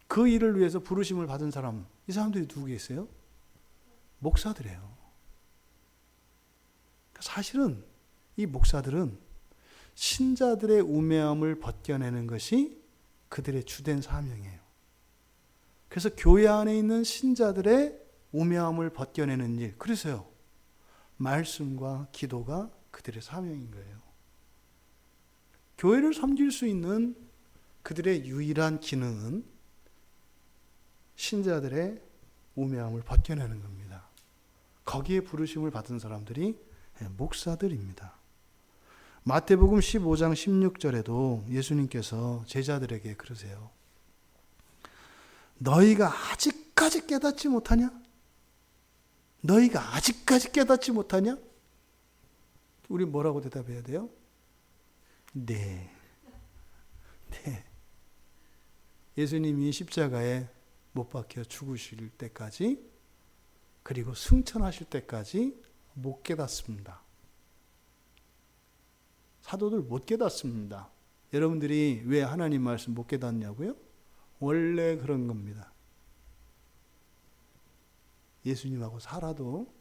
[SPEAKER 1] 그 일을 위해서 부르심을 받은 사람, 이 사람들이 누구 계세요? 목사들이에요. 사실은 이 목사들은 신자들의 우매함을 벗겨내는 것이 그들의 주된 사명이에요. 그래서 교회 안에 있는 신자들의 우매함을 벗겨내는 일, 그래서요, 말씀과 기도가 그들의 사명인 거예요. 교회를 섬길 수 있는 그들의 유일한 기능은 신자들의 우매함을 벗겨내는 겁니다. 거기에 부르심을 받은 사람들이 목사들입니다. 마태복음 15장 16절에도 예수님께서 제자들에게 그러세요. 너희가 아직까지 깨닫지 못하냐? 너희가 아직까지 깨닫지 못하냐? 우리 뭐라고 대답해야 돼요? 네. 네. 예수님이 십자가에 못 박혀 죽으실 때까지, 그리고 승천하실 때까지 못 깨닫습니다. 사도들 못 깨닫습니다. 여러분들이 왜 하나님 말씀 못 깨닫냐고요? 원래 그런 겁니다. 예수님하고 살아도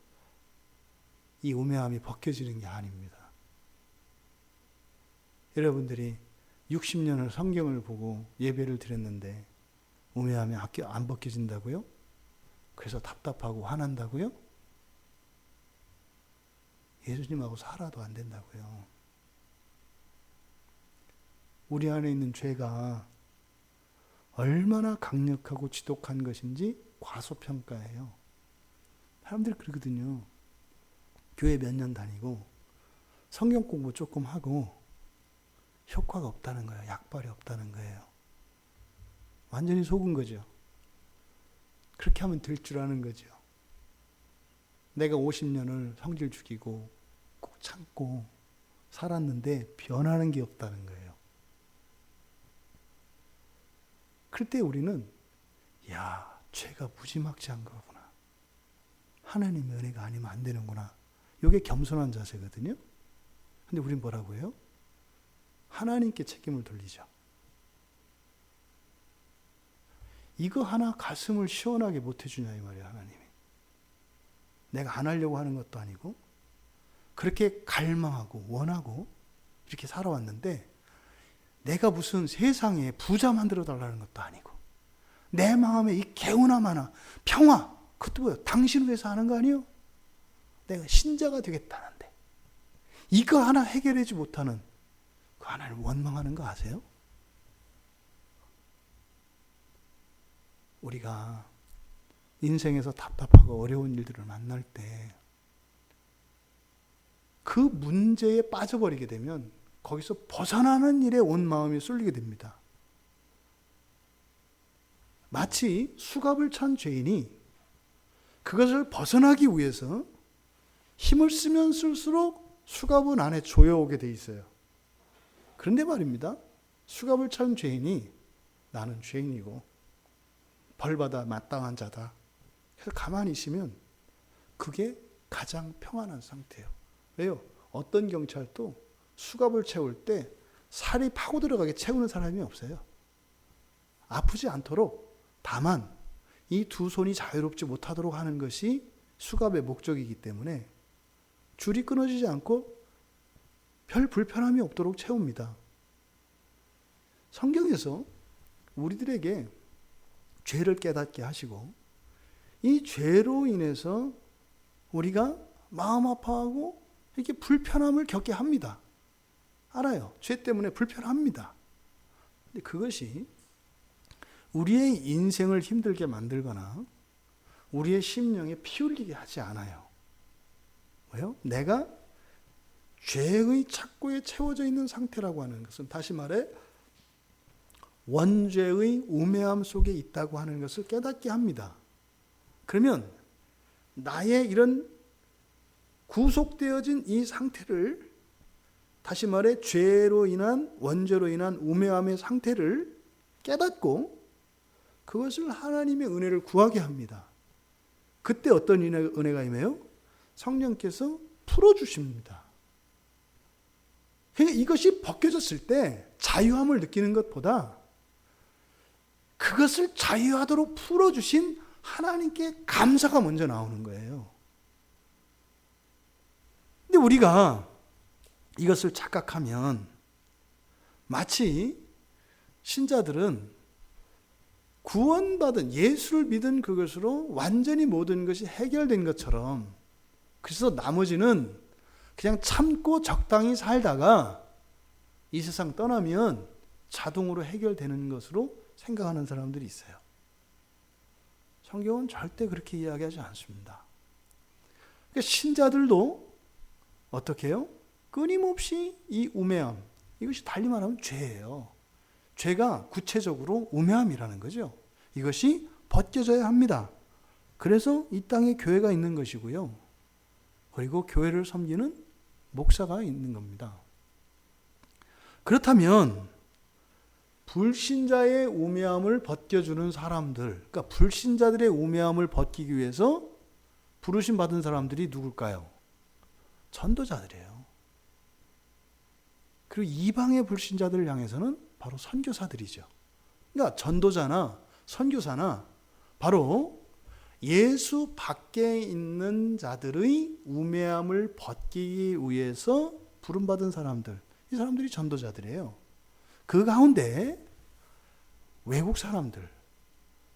[SPEAKER 1] 이 우매함이 벗겨지는 게 아닙니다. 여러분들이 60년을 성경을 보고 예배를 드렸는데 우매함이 안 벗겨진다고요? 그래서 답답하고 화난다고요? 예수님하고 살아도 안 된다고요. 우리 안에 있는 죄가 얼마나 강력하고 지독한 것인지 과소평가해요. 사람들이 그러거든요. 교회 몇 년 다니고 성경 공부 조금 하고 효과가 없다는 거예요. 약발이 없다는 거예요. 완전히 속은 거죠. 그렇게 하면 될 줄 아는 거죠. 내가 50년을 성질 죽이고 꾹 참고 살았는데 변하는 게 없다는 거예요. 그럴 때 우리는 죄가 무지막지한 거구나. 하나님의 은혜가 아니면 안 되는구나. 이게 겸손한 자세거든요. 근데 우린 뭐라고 해요? 하나님께 책임을 돌리죠. 이거 하나 가슴을 시원하게 못 해주냐 이 말이에요. 하나님이. 내가 안 하려고 하는 것도 아니고 그렇게 갈망하고 원하고 이렇게 살아왔는데 내가 무슨 세상에 부자 만들어 달라는 것도 아니고 내 마음에 이 개운함 하나, 평화, 그것도 뭐예요? 당신을 위해서 하는 거 아니에요? 내가 신자가 되겠다는데 이거 하나 해결하지 못하는 그 하나를 원망하는 거 아세요? 우리가 인생에서 답답하고 어려운 일들을 만날 때 그 문제에 빠져버리게 되면 거기서 벗어나는 일에 온 마음이 쏠리게 됩니다. 마치 수갑을 찬 죄인이 그것을 벗어나기 위해서 힘을 쓰면 쓸수록 수갑은 안에 조여오게 돼 있어요. 그런데 말입니다. 수갑을 찬 죄인이 나는 죄인이고 벌받아 마땅한 자다. 그래서 가만히 있으면 그게 가장 평안한 상태예요. 왜요? 어떤 경찰도 수갑을 채울 때 살이 파고 들어가게 채우는 사람이 없어요. 아프지 않도록 다만 이 두 손이 자유롭지 못하도록 하는 것이 수갑의 목적이기 때문에 줄이 끊어지지 않고 별 불편함이 없도록 채웁니다. 성경에서 우리들에게 죄를 깨닫게 하시고 이 죄로 인해서 우리가 마음 아파하고 이렇게 불편함을 겪게 합니다. 알아요. 죄 때문에 불편합니다. 근데 그것이 우리의 인생을 힘들게 만들거나 우리의 심령에 피 흘리게 하지 않아요. 왜요? 내가 죄의 착고에 채워져 있는 상태라고 하는 것은 다시 말해 원죄의 우매함 속에 있다고 하는 것을 깨닫게 합니다. 그러면 나의 이런 구속되어진 이 상태를 다시 말해 죄로 인한 원죄로 인한 우매함의 상태를 깨닫고 그것을 하나님의 은혜를 구하게 합니다. 그때 어떤 은혜가 임해요? 성령께서 풀어주십니다. 그러니까 이것이 벗겨졌을 때 자유함을 느끼는 것보다 그것을 자유하도록 풀어주신 하나님께 감사가 먼저 나오는 거예요. 근데 근데 우리가 이것을 착각하면 마치 신자들은 구원받은 예수를 믿은 그것으로 완전히 모든 것이 해결된 것처럼, 그래서 나머지는 그냥 참고 적당히 살다가 이 세상 떠나면 자동으로 해결되는 것으로 생각하는 사람들이 있어요. 성경은 절대 그렇게 이야기하지 않습니다. 그러니까 신자들도 어떻게 해요? 끊임없이 이 우매함, 이것이 달리 말하면 죄예요. 죄가 구체적으로 우매함이라는 거죠. 이것이 벗겨져야 합니다. 그래서 이 땅에 교회가 있는 것이고요. 그리고 교회를 섬기는 목사가 있는 겁니다. 그렇다면 불신자의 우매함을 벗겨주는 사람들, 그러니까 불신자들의 우매함을 벗기기 위해서 부르심 받은 사람들이 누굴까요? 전도자들이에요. 그리고 이방의 불신자들을 향해서는 바로 선교사들이죠. 그러니까 전도자나 선교사나 바로 예수 밖에 있는 자들의 우매함을 벗기기 위해서 부름받은 사람들, 이 사람들이 전도자들이에요. 그 가운데 외국 사람들,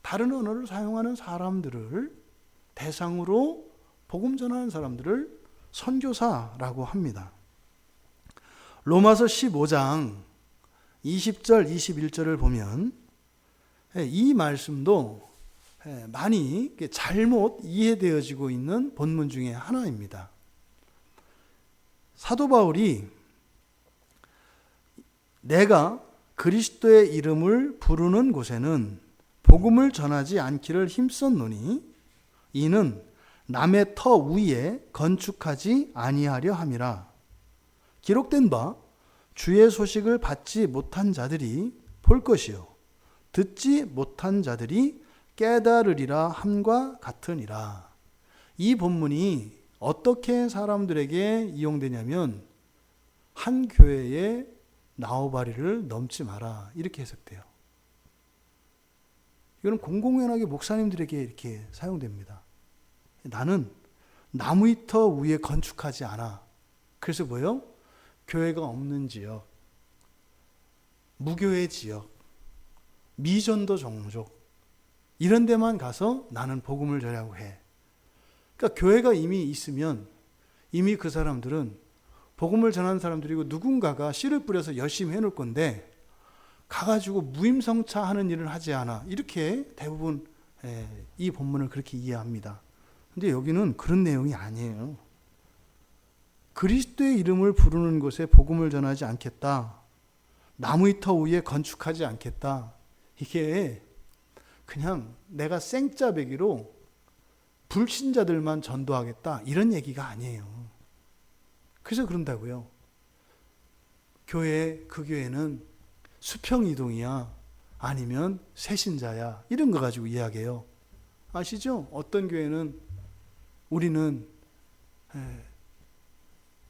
[SPEAKER 1] 다른 언어를 사용하는 사람들을 대상으로 복음 전하는 사람들을 선교사라고 합니다. 로마서 15장 20절 21절을 보면 이 말씀도 많이 잘못 이해되어지고 있는 본문 중에 하나입니다. 사도 바울이 내가 그리스도의 이름을 부르는 곳에는 복음을 전하지 않기를 힘썼노니 이는 남의 터 위에 건축하지 아니하려 함이라. 기록된 바 주의 소식을 받지 못한 자들이 볼 것이요 듣지 못한 자들이 깨달으리라 함과 같으니라. 이 본문이 어떻게 사람들에게 이용되냐면 한 교회에 나우바리를 넘지 마라, 이렇게 해석돼요. 이거는 공공연하게 목사님들에게 이렇게 사용됩니다. 나는 나무위터 위에 건축하지 않아. 그래서 뭐요? 교회가 없는 지역, 무교회 지역, 미전도 종족, 이런 데만 가서 나는 복음을 전하고 해. 그러니까 교회가 이미 있으면 이미 그 사람들은 복음을 전하는 사람들이고 누군가가 씨를 뿌려서 열심히 해놓을 건데 가가지고 무임성차하는 일을 하지 않아. 이렇게 대부분 이 본문을 그렇게 이해합니다. 근데 여기는 그런 내용이 아니에요. 그리스도의 이름을 부르는 곳에 복음을 전하지 않겠다. 나무위터 위에 건축하지 않겠다. 이게 그냥 내가 생짜배기로 불신자들만 전도하겠다, 이런 얘기가 아니에요. 그래서 그런다고요. 그 교회는 수평이동이야, 아니면 새신자야, 이런 거 가지고 이야기해요. 아시죠? 어떤 교회는 우리는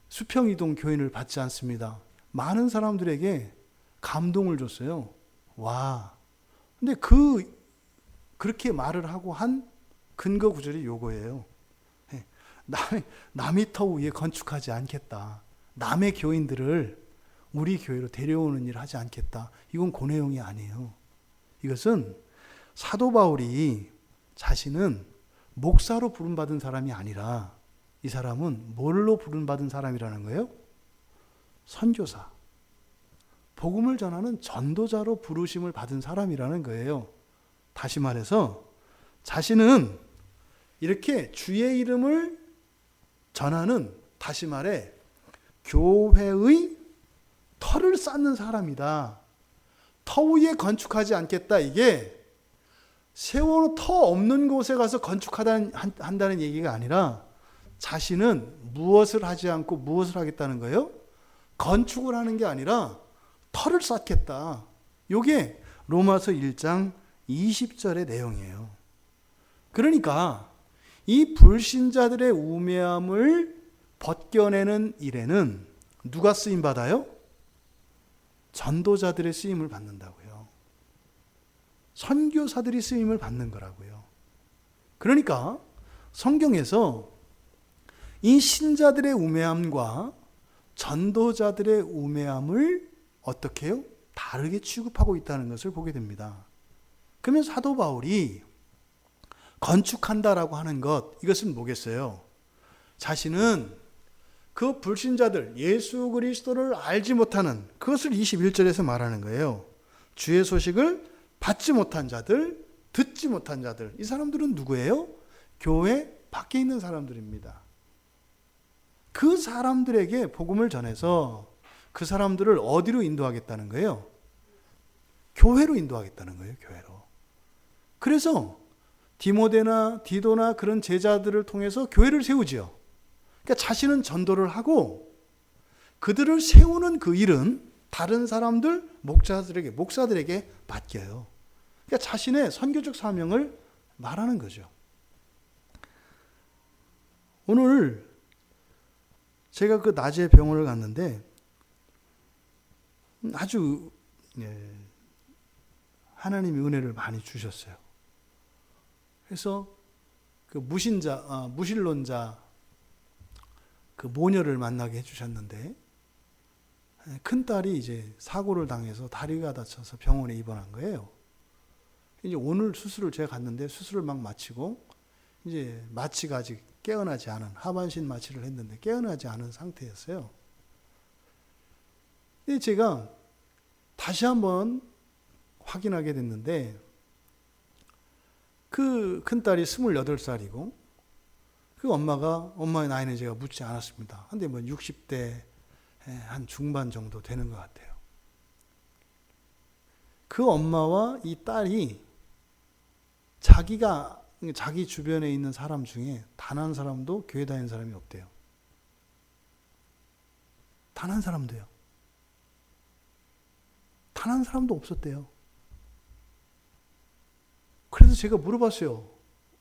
[SPEAKER 1] 수평이동 교인을 받지 않습니다. 많은 사람들에게 감동을 줬어요. 와. 근데 그렇게 말을 하고 한 근거 구절이 요거예요. 남의 터 위에 건축하지 않겠다. 남의 교인들을 우리 교회로 데려오는 일을 하지 않겠다. 이건 그 내용이 아니에요. 이것은 사도 바울이 자신은 목사로 부름받은 사람이 아니라 이 사람은 뭘로 부름받은 사람이라는 거예요? 선교사. 복음을 전하는 전도자로 부르심을 받은 사람이라는 거예요. 다시 말해서 자신은 이렇게 주의 이름을 전하는, 다시 말해 교회의 터를 쌓는 사람이다. 터 위에 건축하지 않겠다. 이게 세워놓은 터 없는 곳에 가서 건축한다는 얘기가 아니라 자신은 무엇을 하지 않고 무엇을 하겠다는 거예요? 건축을 하는 게 아니라 터를 쌓겠다. 이게 로마서 1장 20절의 내용이에요. 그러니까 이 불신자들의 우매함을 벗겨내는 일에는 누가 쓰임받아요? 전도자들의 쓰임을 받는다고요. 선교사들이 쓰임을 받는 거라고요. 그러니까 성경에서 이 신자들의 우매함과 전도자들의 우매함을 어떻게 해요? 다르게 취급하고 있다는 것을 보게 됩니다. 그러면 사도 바울이 건축한다라고 하는 것, 이것은 뭐겠어요? 자신은 그 불신자들, 예수 그리스도를 알지 못하는, 그것을 21절에서 말하는 거예요. 주의 소식을 받지 못한 자들, 듣지 못한 자들, 이 사람들은 누구예요? 교회 밖에 있는 사람들입니다. 그 사람들에게 복음을 전해서 그 사람들을 어디로 인도하겠다는 거예요? 교회로 인도하겠다는 거예요. 교회로. 그래서 디모데나 디도나 그런 제자들을 통해서 교회를 세우지요. 그러니까 자신은 전도를 하고 그들을 세우는 그 일은 다른 사람들, 목사들에게 맡겨요. 그러니까 자신의 선교적 사명을 말하는 거죠. 오늘 제가 그 낮에 병원을 갔는데 아주 하나님이 은혜를 많이 주셨어요. 그래서 그 무신론자 그 모녀를 만나게 해주셨는데, 큰 딸이 이제 사고를 당해서 다리가 다쳐서 병원에 입원한 거예요. 이제 오늘 수술을 제가 갔는데 수술을 막 마치고 이제 마취가 아직 깨어나지 않은, 하반신 마취를 했는데 깨어나지 않은 상태였어요. 근데 제가 다시 한번 확인하게 됐는데, 그 큰딸이 28살이고, 그 엄마의 나이는 제가 묻지 않았습니다. 근데 뭐 60대 한 중반 정도 되는 것 같아요. 그 엄마와 이 딸이 자기 주변에 있는 사람 중에 단 한 사람도 교회 다니는 사람이 없대요. 단 한 사람도요. 단 한 사람도 없었대요. 그래서 제가 물어봤어요.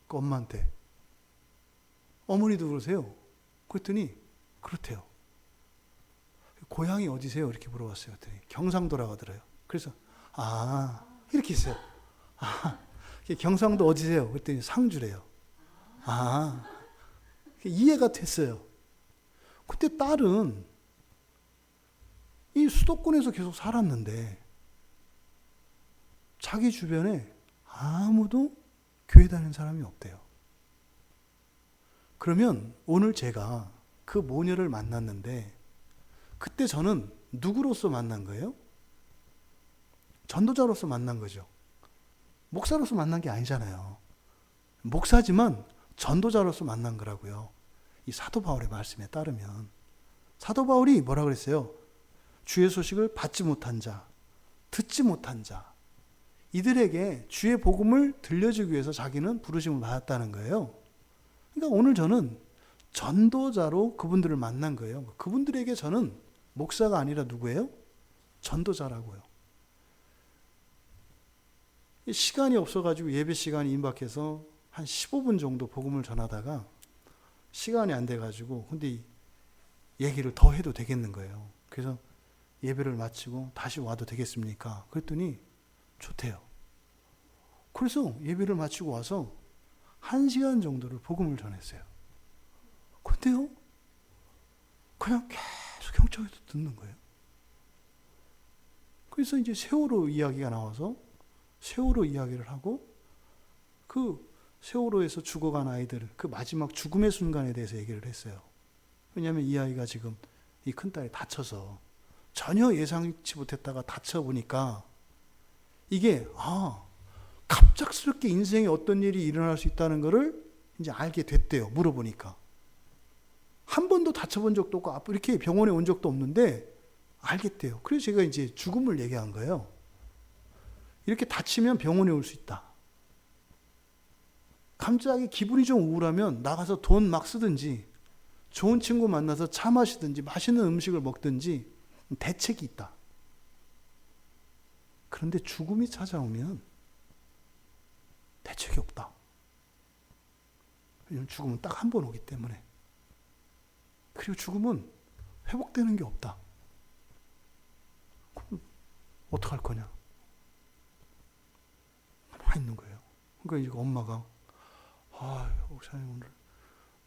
[SPEAKER 1] 그 엄마한테. 어머니도 그러세요? 그랬더니 그렇대요. 고향이 어디세요? 이렇게 물어봤어요. 그랬더니 경상도라고 하더래요. 그래서 이렇게 있어요. 경상도 어디세요? 그랬더니 상주래요. 이해가 됐어요. 그때 딸은 이 수도권에서 계속 살았는데 자기 주변에 아무도 교회 다니는 사람이 없대요. 그러면 오늘 제가 그 모녀를 만났는데 그때 저는 누구로서 만난 거예요? 전도자로서 만난 거죠. 목사로서 만난 게 아니잖아요. 목사지만 전도자로서 만난 거라고요. 이 사도 바울의 말씀에 따르면. 사도 바울이 뭐라 그랬어요? 주의 소식을 받지 못한 자, 듣지 못한 자, 이들에게 주의 복음을 들려주기 위해서 자기는 부르심을 받았다는 거예요. 그러니까 오늘 저는 전도자로 그분들을 만난 거예요. 그분들에게 저는 목사가 아니라 누구예요? 전도자라고요. 시간이 없어가지고 예배 시간이 임박해서 한 15분 정도 복음을 전하다가 시간이 안 돼가지고 근데 얘기를 더 해도 되겠는 거예요. 그래서 예배를 마치고 다시 와도 되겠습니까? 그랬더니 좋대요. 그래서 예배를 마치고 와서 1시간 정도를 복음을 전했어요. 근데요, 그냥 계속 형처에서 듣는 거예요. 그래서 이제 세월호 이야기가 나와서 세월호 이야기를 하고 그 세월호에서 죽어간 아이들, 그 마지막 죽음의 순간에 대해서 얘기를 했어요. 왜냐하면 이 아이가 지금 이 큰딸이 다쳐서 전혀 예상치 못했다가 다쳐보니까 이게 갑작스럽게 인생에 어떤 일이 일어날 수 있다는 것을 이제 알게 됐대요. 물어보니까. 한 번도 다쳐본 적도 없고 이렇게 병원에 온 적도 없는데 알겠대요. 그래서 제가 이제 죽음을 얘기한 거예요. 이렇게 다치면 병원에 올 수 있다. 갑자기 기분이 좀 우울하면 나가서 돈 막 쓰든지 좋은 친구 만나서 차 마시든지 맛있는 음식을 먹든지 대책이 있다. 그런데 죽음이 찾아오면 대책이 없다. 왜냐하면 죽음은 딱 한 번 오기 때문에. 그리고 죽음은 회복되는 게 없다. 그럼 어떡할 거냐? 가만히 있는 거예요. 그러니까 이거 엄마가 목사님 오늘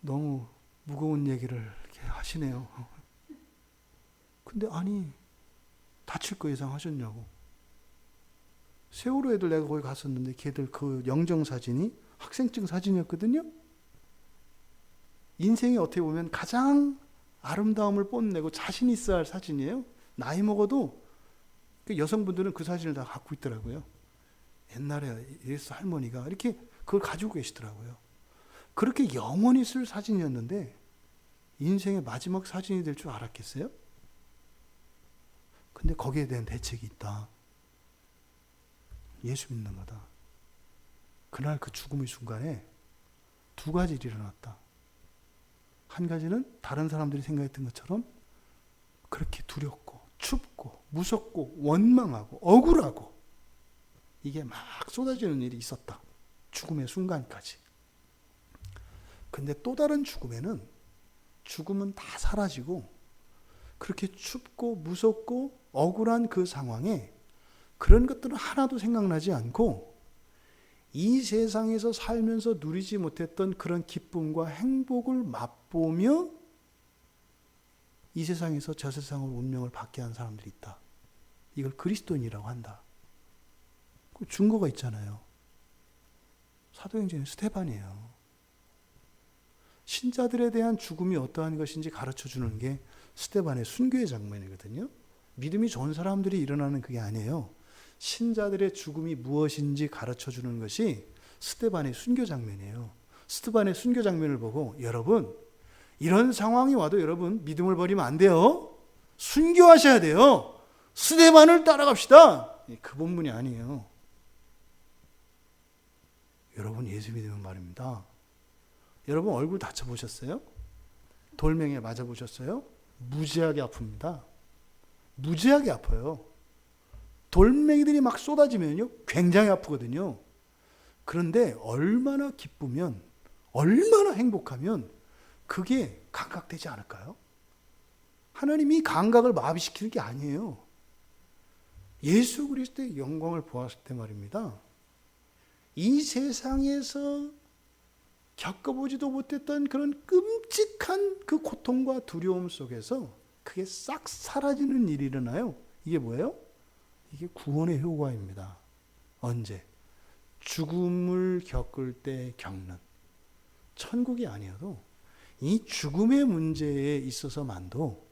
[SPEAKER 1] 너무 무거운 얘기를 이렇게 하시네요. 근데 아니, 다칠 거 예상하셨냐고. 세월호 애들 내가 거기 갔었는데 걔들 그 영정사진이 학생증 사진이었거든요. 인생이 어떻게 보면 가장 아름다움을 뽐내고 자신 있어야 할 사진이에요. 나이 먹어도 그 여성분들은 그 사진을 다 갖고 있더라고요. 옛날에 예수 할머니가 이렇게 그걸 가지고 계시더라고요. 그렇게 영원히 쓸 사진이었는데 인생의 마지막 사진이 될 줄 알았겠어요? 근데 거기에 대한 대책이 있다. 예수 믿는 거다. 그날 그 죽음의 순간에 두 가지 일이 일어났다. 한 가지는 다른 사람들이 생각했던 것처럼 그렇게 두렵고 춥고 무섭고 원망하고 억울하고 이게 막 쏟아지는 일이 있었다. 죽음의 순간까지. 근데 또 다른 죽음에는 죽음은 다 사라지고 그렇게 춥고 무섭고 억울한 그 상황에 그런 것들은 하나도 생각나지 않고 이 세상에서 살면서 누리지 못했던 그런 기쁨과 행복을 맛보며 이 세상에서 저 세상으로 운명을 받게 한 사람들이 있다. 이걸 그리스도인이라고 한다. 그 증거가 있잖아요. 사도행전의 스데반이에요. 신자들에 대한 죽음이 어떠한 것인지 가르쳐 주는 게 스데반의 순교의 장면이거든요. 믿음이 좋은 사람들이 일어나는 그게 아니에요. 신자들의 죽음이 무엇인지 가르쳐 주는 것이 스데반의 순교 장면이에요. 스데반의 순교 장면을 보고 여러분 이런 상황이 와도 여러분 믿음을 버리면 안 돼요. 순교하셔야 돼요. 스데반을 따라갑시다. 그 본문이 아니에요. 여러분 예수 믿으면 말입니다. 여러분 얼굴 다쳐보셨어요? 돌멩이에 맞아보셨어요? 무지하게 아픕니다. 무지하게 아파요. 돌멩이들이 막 쏟아지면요 굉장히 아프거든요. 그런데 얼마나 기쁘면 얼마나 행복하면 그게 감각되지 않을까요? 하나님이 감각을 마비시키는 게 아니에요. 예수 그리스도의 영광을 보았을 때 말입니다. 이 세상에서 겪어보지도 못했던 그런 끔찍한 그 고통과 두려움 속에서 그게 싹 사라지는 일이 일어나요. 이게 뭐예요? 이게 구원의 효과입니다. 언제? 죽음을 겪을 때 겪는. 천국이 아니어도 이 죽음의 문제에 있어서만도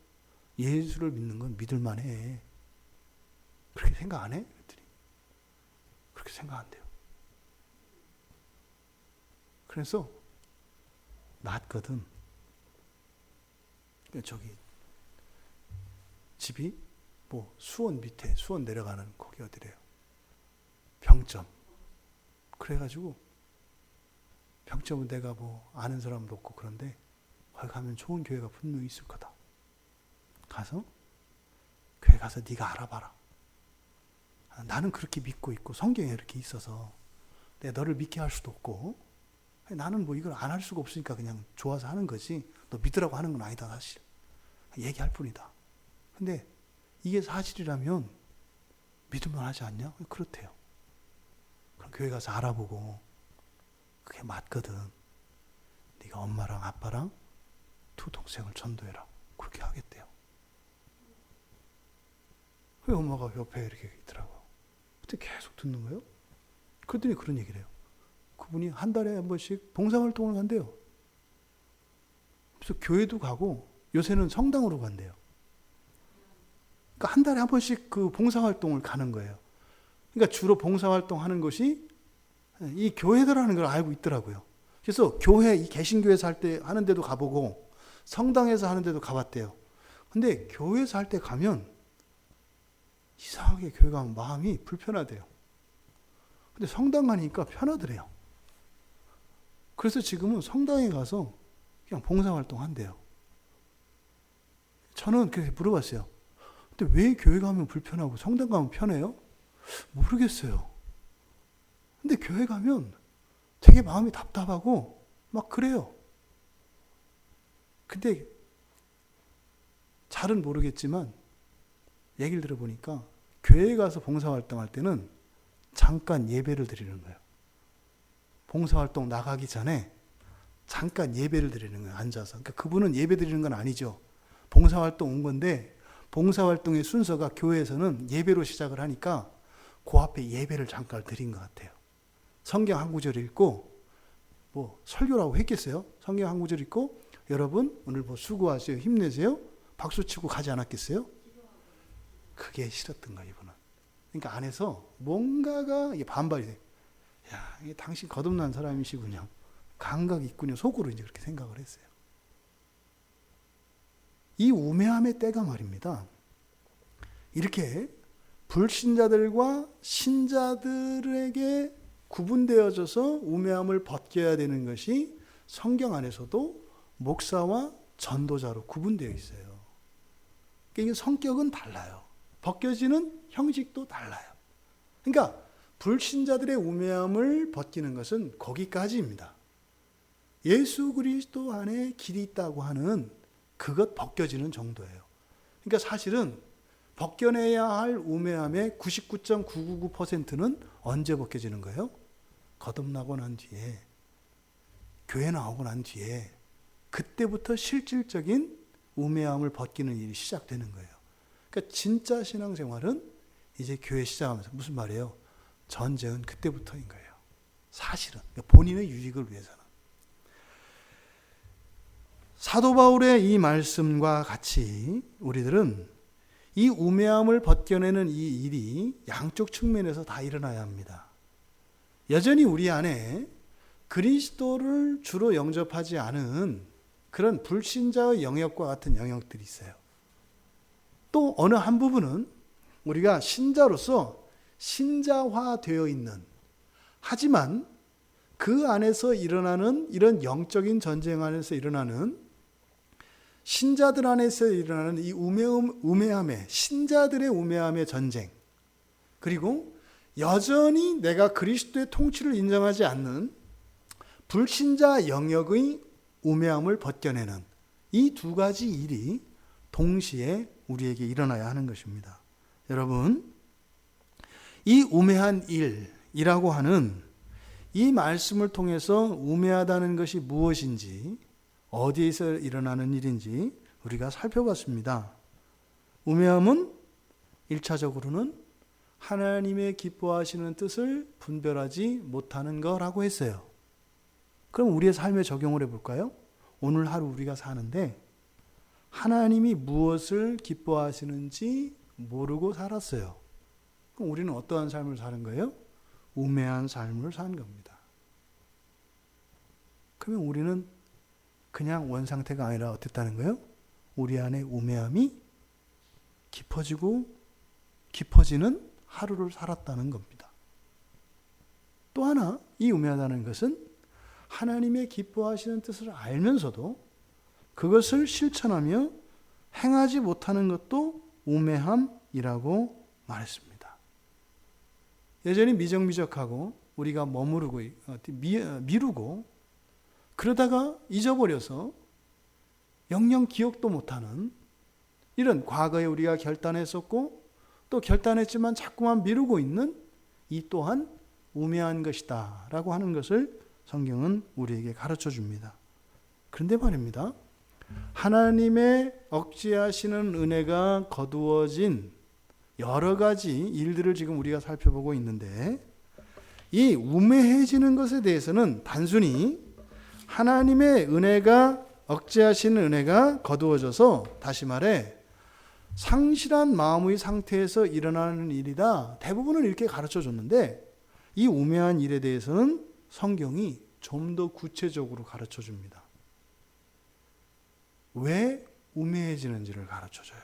[SPEAKER 1] 예수를 믿는 건 믿을만해. 그렇게 생각 안 해? 그렇게 생각 안 돼요. 그래서 낫거든. 저기 집이 뭐 수원 밑에 수원 내려가는 거기 어디래요? 병점. 그래가지고 병점은 내가 뭐 아는 사람도 없고 그런데 거기 가면 좋은 교회가 분명히 있을 거다. 가서 교회 가서 네가 알아봐라. 나는 그렇게 믿고 있고 성경에 이렇게 있어서 내가 너를 믿게 할 수도 없고 나는 뭐 이걸 안 할 수가 없으니까 그냥 좋아서 하는 거지 너 믿으라고 하는 건 아니다 사실. 얘기할 뿐이다. 근데 이게 사실이라면 믿을만 하지 않냐? 그렇대요. 그럼 교회 가서 알아보고 그게 맞거든. 네가 엄마랑 아빠랑 두 동생을 전도해라. 그렇게 하겠대요. 왜 엄마가 옆에 이렇게 있더라고. 그때 계속 듣는 거예요. 그랬더니 그런 얘기를 해요. 그분이 한 달에 한 번씩 봉사활동을 간대요. 그래서 교회도 가고 요새는 성당으로 간대요. 그러니까 한 달에 한 번씩 그 봉사활동을 가는 거예요. 그러니까 주로 봉사활동 하는 것이 이 교회들 하는 걸 알고 있더라고요. 그래서 교회, 이 개신교회에서 할 때 하는 데도 가보고 성당에서 하는 데도 가봤대요. 근데 교회에서 할 때 가면 이상하게 교회 가면 마음이 불편하대요. 근데 성당 가니까 편하더래요. 그래서 지금은 성당에 가서 그냥 봉사활동 한대요. 저는 그렇게 물어봤어요. 근데 왜 교회 가면 불편하고 성당 가면 편해요? 모르겠어요. 근데 교회 가면 되게 마음이 답답하고 막 그래요. 근데 잘은 모르겠지만 얘기를 들어보니까 교회에 가서 봉사활동할 때는 잠깐 예배를 드리는 거예요. 봉사활동 나가기 전에 잠깐 예배를 드리는 거예요. 앉아서. 그러니까 그분은 예배 드리는 건 아니죠. 봉사활동 온 건데 봉사활동의 순서가 교회에서는 예배로 시작을 하니까 그 앞에 예배를 잠깐 드린 것 같아요. 성경 한 구절 읽고 뭐 설교라고 했겠어요? 성경 한 구절 읽고 여러분 오늘 뭐 수고하세요. 힘내세요. 박수치고 가지 않았겠어요? 그게 싫었던 거예요. 이분은. 그러니까 안에서 뭔가가 반발이 돼요. 야, 이게 당신 거듭난 사람이시군요. 감각이 있군요. 속으로 이제 그렇게 생각을 했어요. 이 우매함의 때가 말입니다. 이렇게 불신자들과 신자들에게 구분되어져서 우매함을 벗겨야 되는 것이 성경 안에서도 목사와 전도자로 구분되어 있어요. 그러니까 성격은 달라요. 벗겨지는 형식도 달라요. 그러니까 불신자들의 우매함을 벗기는 것은 거기까지입니다. 예수 그리스도 안에 길이 있다고 하는 그것 벗겨지는 정도예요. 그러니까 사실은 벗겨내야 할 우매함의 99.999%는 언제 벗겨지는 거예요? 거듭나고 난 뒤에, 교회 나오고 난 뒤에 그때부터 실질적인 우매함을 벗기는 일이 시작되는 거예요. 그러니까 진짜 신앙생활은 이제 교회 시작하면서 무슨 말이에요? 전쟁은 그때부터인 거예요. 사실은 그러니까 본인의 유익을 위해서는. 사도 바울의 이 말씀과 같이 우리들은 이 우매함을 벗겨내는 이 일이 양쪽 측면에서 다 일어나야 합니다. 여전히 우리 안에 그리스도를 주로 영접하지 않은 그런 불신자의 영역과 같은 영역들이 있어요. 또 어느 한 부분은 우리가 신자로서 신자화되어 있는, 하지만 그 안에서 일어나는 이런 영적인 전쟁 안에서 일어나는 신자들 안에서 일어나는 이 우매함의, 신자들의 우매함의 전쟁, 그리고 여전히 내가 그리스도의 통치를 인정하지 않는 불신자 영역의 우매함을 벗겨내는 이 두 가지 일이 동시에 우리에게 일어나야 하는 것입니다. 여러분, 이 우매한 일이라고 하는 이 말씀을 통해서 우매하다는 것이 무엇인지, 어디에서 일어나는 일인지 우리가 살펴봤습니다. 우매함은 1차적으로는 하나님의 기뻐하시는 뜻을 분별하지 못하는 거라고 했어요. 그럼 우리의 삶에 적용을 해볼까요? 오늘 하루 우리가 사는데 하나님이 무엇을 기뻐하시는지 모르고 살았어요. 그럼 우리는 어떠한 삶을 사는 거예요? 우매한 삶을 사는 겁니다. 그러면 우리는 그냥 원상태가 아니라 어땠다는 거예요? 우리 안에 우매함이 깊어지고 깊어지는 하루를 살았다는 겁니다. 또 하나, 이 우매하다는 것은 하나님의 기뻐하시는 뜻을 알면서도 그것을 실천하며 행하지 못하는 것도 우매함이라고 말했습니다. 여전히 미적미적하고 우리가 머무르고 미루고 그러다가 잊어버려서 영영 기억도 못하는 이런 과거에 우리가 결단했었고 또 결단했지만 자꾸만 미루고 있는 이 또한 우매한 것이다 라고 하는 것을 성경은 우리에게 가르쳐 줍니다. 그런데 말입니다. 하나님의 억제하시는 은혜가 거두어진 여러 가지 일들을 지금 우리가 살펴보고 있는데 이 우매해지는 것에 대해서는 단순히 하나님의 은혜가 억제하시는 은혜가 거두어져서 다시 말해 상실한 마음의 상태에서 일어나는 일이다. 대부분은 이렇게 가르쳐 줬는데 이 우매한 일에 대해서는 성경이 좀 더 구체적으로 가르쳐 줍니다. 왜 우매해지는지를 가르쳐 줘요.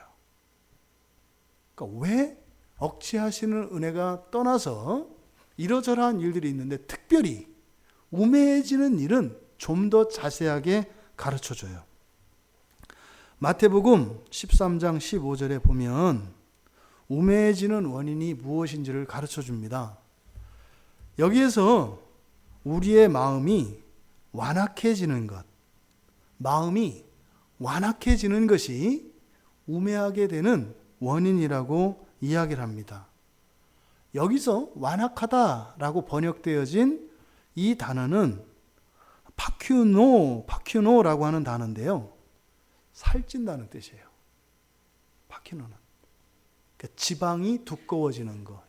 [SPEAKER 1] 그러니까 왜 억제하시는 은혜가 떠나서 이러저러한 일들이 있는데 특별히 우매해지는 일은 좀 더 자세하게 가르쳐 줘요. 마태복음 13장 15절에 보면 우매해지는 원인이 무엇인지를 가르쳐 줍니다. 여기에서 우리의 마음이 완악해지는 것, 마음이 완악해지는 것이 우매하게 되는 원인이라고 이야기를 합니다. 여기서 완악하다라고 번역되어진 이 단어는 파큐노라고 하는 단어인데요. 살찐다는 뜻이에요. 파큐노는. 그러니까 지방이 두꺼워지는 거.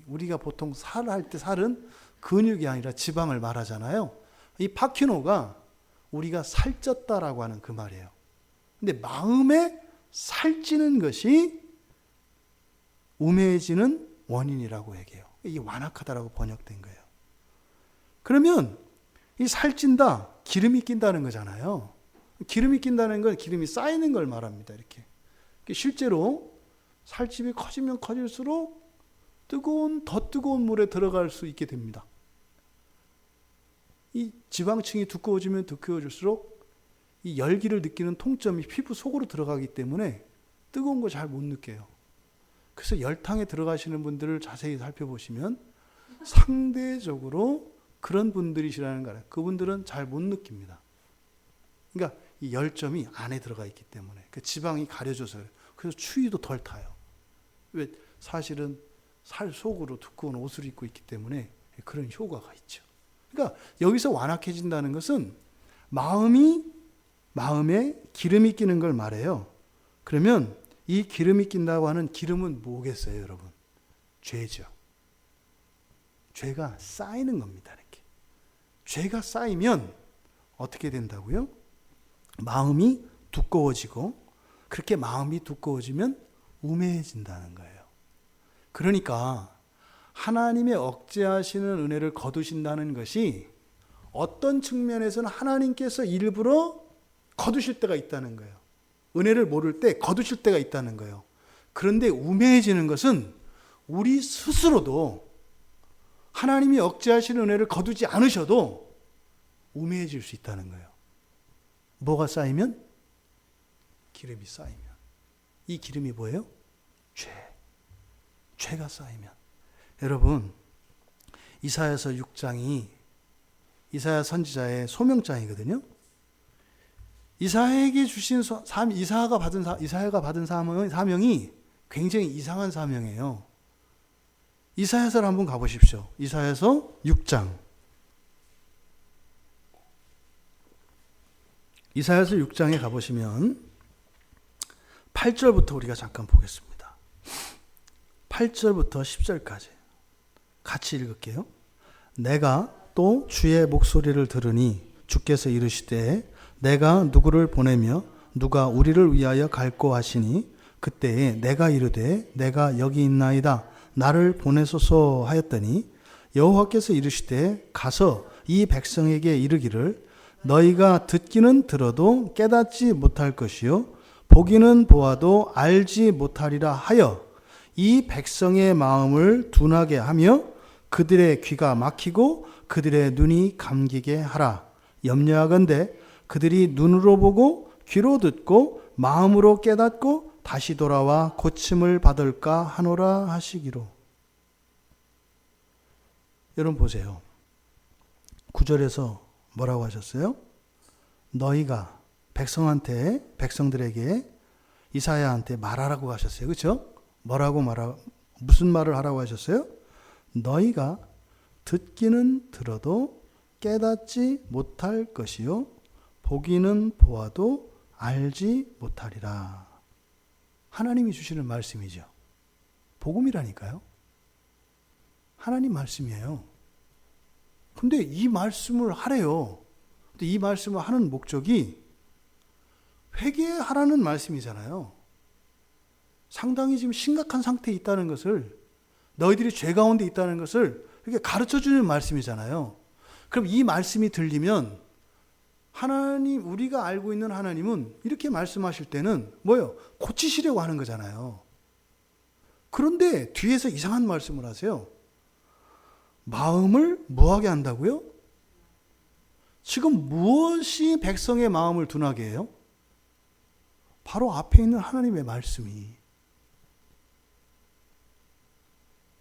[SPEAKER 1] 우리가 보통 살 할 때 살은 근육이 아니라 지방을 말하잖아요. 이 파큐노가 우리가 살쪘다라고 하는 그 말이에요. 근데 마음에 살찌는 것이 우매해지는 원인이라고 얘기해요. 이게 완악하다라고 번역된 거예요. 그러면 이 살찐다, 기름이 낀다는 거잖아요. 기름이 낀다는 건 기름이 쌓이는 걸 말합니다. 이렇게. 실제로 살집이 커지면 커질수록 더 뜨거운 물에 들어갈 수 있게 됩니다. 이 지방층이 두꺼워지면 두꺼워질수록 이 열기를 느끼는 통점이 피부 속으로 들어가기 때문에 뜨거운 거 잘 못 느껴요. 그래서 열탕에 들어가시는 분들을 자세히 살펴보시면 상대적으로 그런 분들이시라는 거예요. 그분들은 잘 못 느낍니다. 그러니까 이 열점이 안에 들어가 있기 때문에 그 지방이 가려져서요. 그래서 추위도 덜 타요. 왜? 사실은 살 속으로 두꺼운 옷을 입고 있기 때문에 그런 효과가 있죠. 그러니까 여기서 완악해진다는 것은 마음에 기름이 끼는 걸 말해요. 그러면 이 기름이 낀다고 하는 기름은 뭐겠어요, 여러분? 죄죠. 죄가 쌓이는 겁니다. 이렇게. 죄가 쌓이면 어떻게 된다고요? 마음이 두꺼워지고, 그렇게 마음이 두꺼워지면 우매해진다는 거예요. 그러니까 하나님의 억제하시는 은혜를 거두신다는 것이 어떤 측면에서는 하나님께서 일부러 거두실 때가 있다는 거예요. 은혜를 모를 때 거두실 때가 있다는 거예요. 그런데 우매해지는 것은 우리 스스로도 하나님이 억제하시는 은혜를 거두지 않으셔도 우매해질 수 있다는 거예요. 뭐가 쌓이면? 기름이 쌓이면. 이 기름이 뭐예요? 죄가 쌓이면. 여러분, 이사야서 6장이 이사야 선지자의 소명장이거든요. 이사야에게 주신 이사야가 받은 사명이 굉장히 이상한 사명이에요. 이사야서를 한번 가보십시오. 이사야서 6장. 이사야서 6장에 가보시면 8절부터 우리가 잠깐 보겠습니다. 8절부터 10절까지 같이 읽을게요. 내가 또 주의 목소리를 들으니 주께서 이르시되 내가 누구를 보내며 누가 우리를 위하여 갈꼬 하시니 그때에 내가 이르되 내가 여기 있나이다 나를 보내소서 하였더니 여호와께서 이르시되 가서 이 백성에게 이르기를 너희가 듣기는 들어도 깨닫지 못할 것이요 보기는 보아도 알지 못하리라 하여 이 백성의 마음을 둔하게 하며 그들의 귀가 막히고 그들의 눈이 감기게 하라. 염려하건대 그들이 눈으로 보고 귀로 듣고 마음으로 깨닫고 다시 돌아와 고침을 받을까 하노라 하시기로. 여러분 보세요. 9절에서 뭐라고 하셨어요? 너희가 백성들에게 이사야한테 말하라고 하셨어요. 그렇죠? 무슨 말을 하라고 하셨어요? 너희가 듣기는 들어도 깨닫지 못할 것이요 보기는 보아도 알지 못하리라. 하나님이 주시는 말씀이죠. 복음이라니까요. 하나님 말씀이에요. 근데 이 말씀을 하래요. 근데 이 말씀을 하는 목적이 회개하라는 말씀이잖아요. 상당히 지금 심각한 상태에 있다는 것을, 너희들이 죄 가운데 있다는 것을 이렇게 가르쳐주는 말씀이잖아요. 그럼 이 말씀이 들리면 하나님, 우리가 알고 있는 하나님은 이렇게 말씀하실 때는 뭐예요? 고치시려고 하는 거잖아요. 그런데 뒤에서 이상한 말씀을 하세요. 마음을 뭐하게 한다고요? 지금 무엇이 백성의 마음을 둔하게 해요? 바로 앞에 있는 하나님의 말씀이.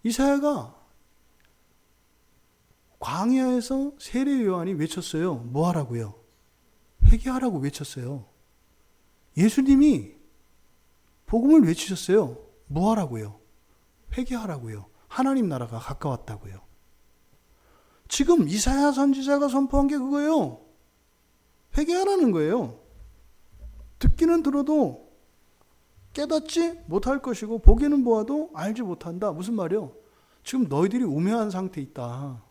[SPEAKER 1] 이사야가 광야에서 세례 요한이 외쳤어요. 뭐 하라고요? 회개하라고 외쳤어요. 예수님이 복음을 외치셨어요. 뭐 하라고요? 회개하라고요. 하나님 나라가 가까웠다고요. 지금 이사야 선지자가 선포한 게 그거예요. 회개하라는 거예요. 듣기는 들어도 깨닫지 못할 것이고 보기는 보아도 알지 못한다. 무슨 말이요? 지금 너희들이 우매한 상태에 있다.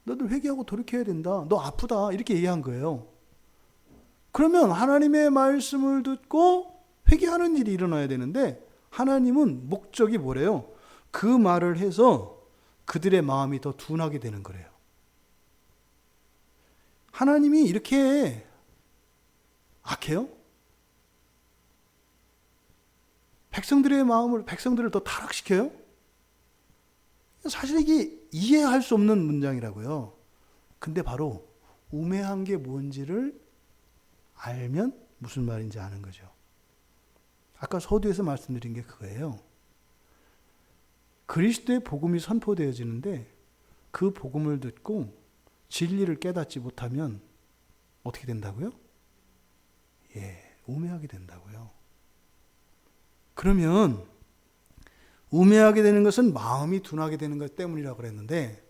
[SPEAKER 1] 너들 회개하고 돌이켜야 된다. 너 아프다. 이렇게 얘기한 거예요. 그러면 하나님의 말씀을 듣고 회개하는 일이 일어나야 되는데 하나님은 목적이 뭐래요? 그 말을 해서 그들의 마음이 더 둔하게 되는 거래요. 하나님이 이렇게 악해요? 백성들을 더 타락시켜요? 사실 이게 이해할 수 없는 문장이라고요. 근데 바로 우매한 게 뭔지를 알면 무슨 말인지 아는 거죠. 아까 서두에서 말씀드린 게 그거예요. 그리스도의 복음이 선포되어지는데 그 복음을 듣고 진리를 깨닫지 못하면 어떻게 된다고요? 우매하게 된다고요. 그러면 우매하게 되는 것은 마음이 둔하게 되는 것 때문이라고 그랬는데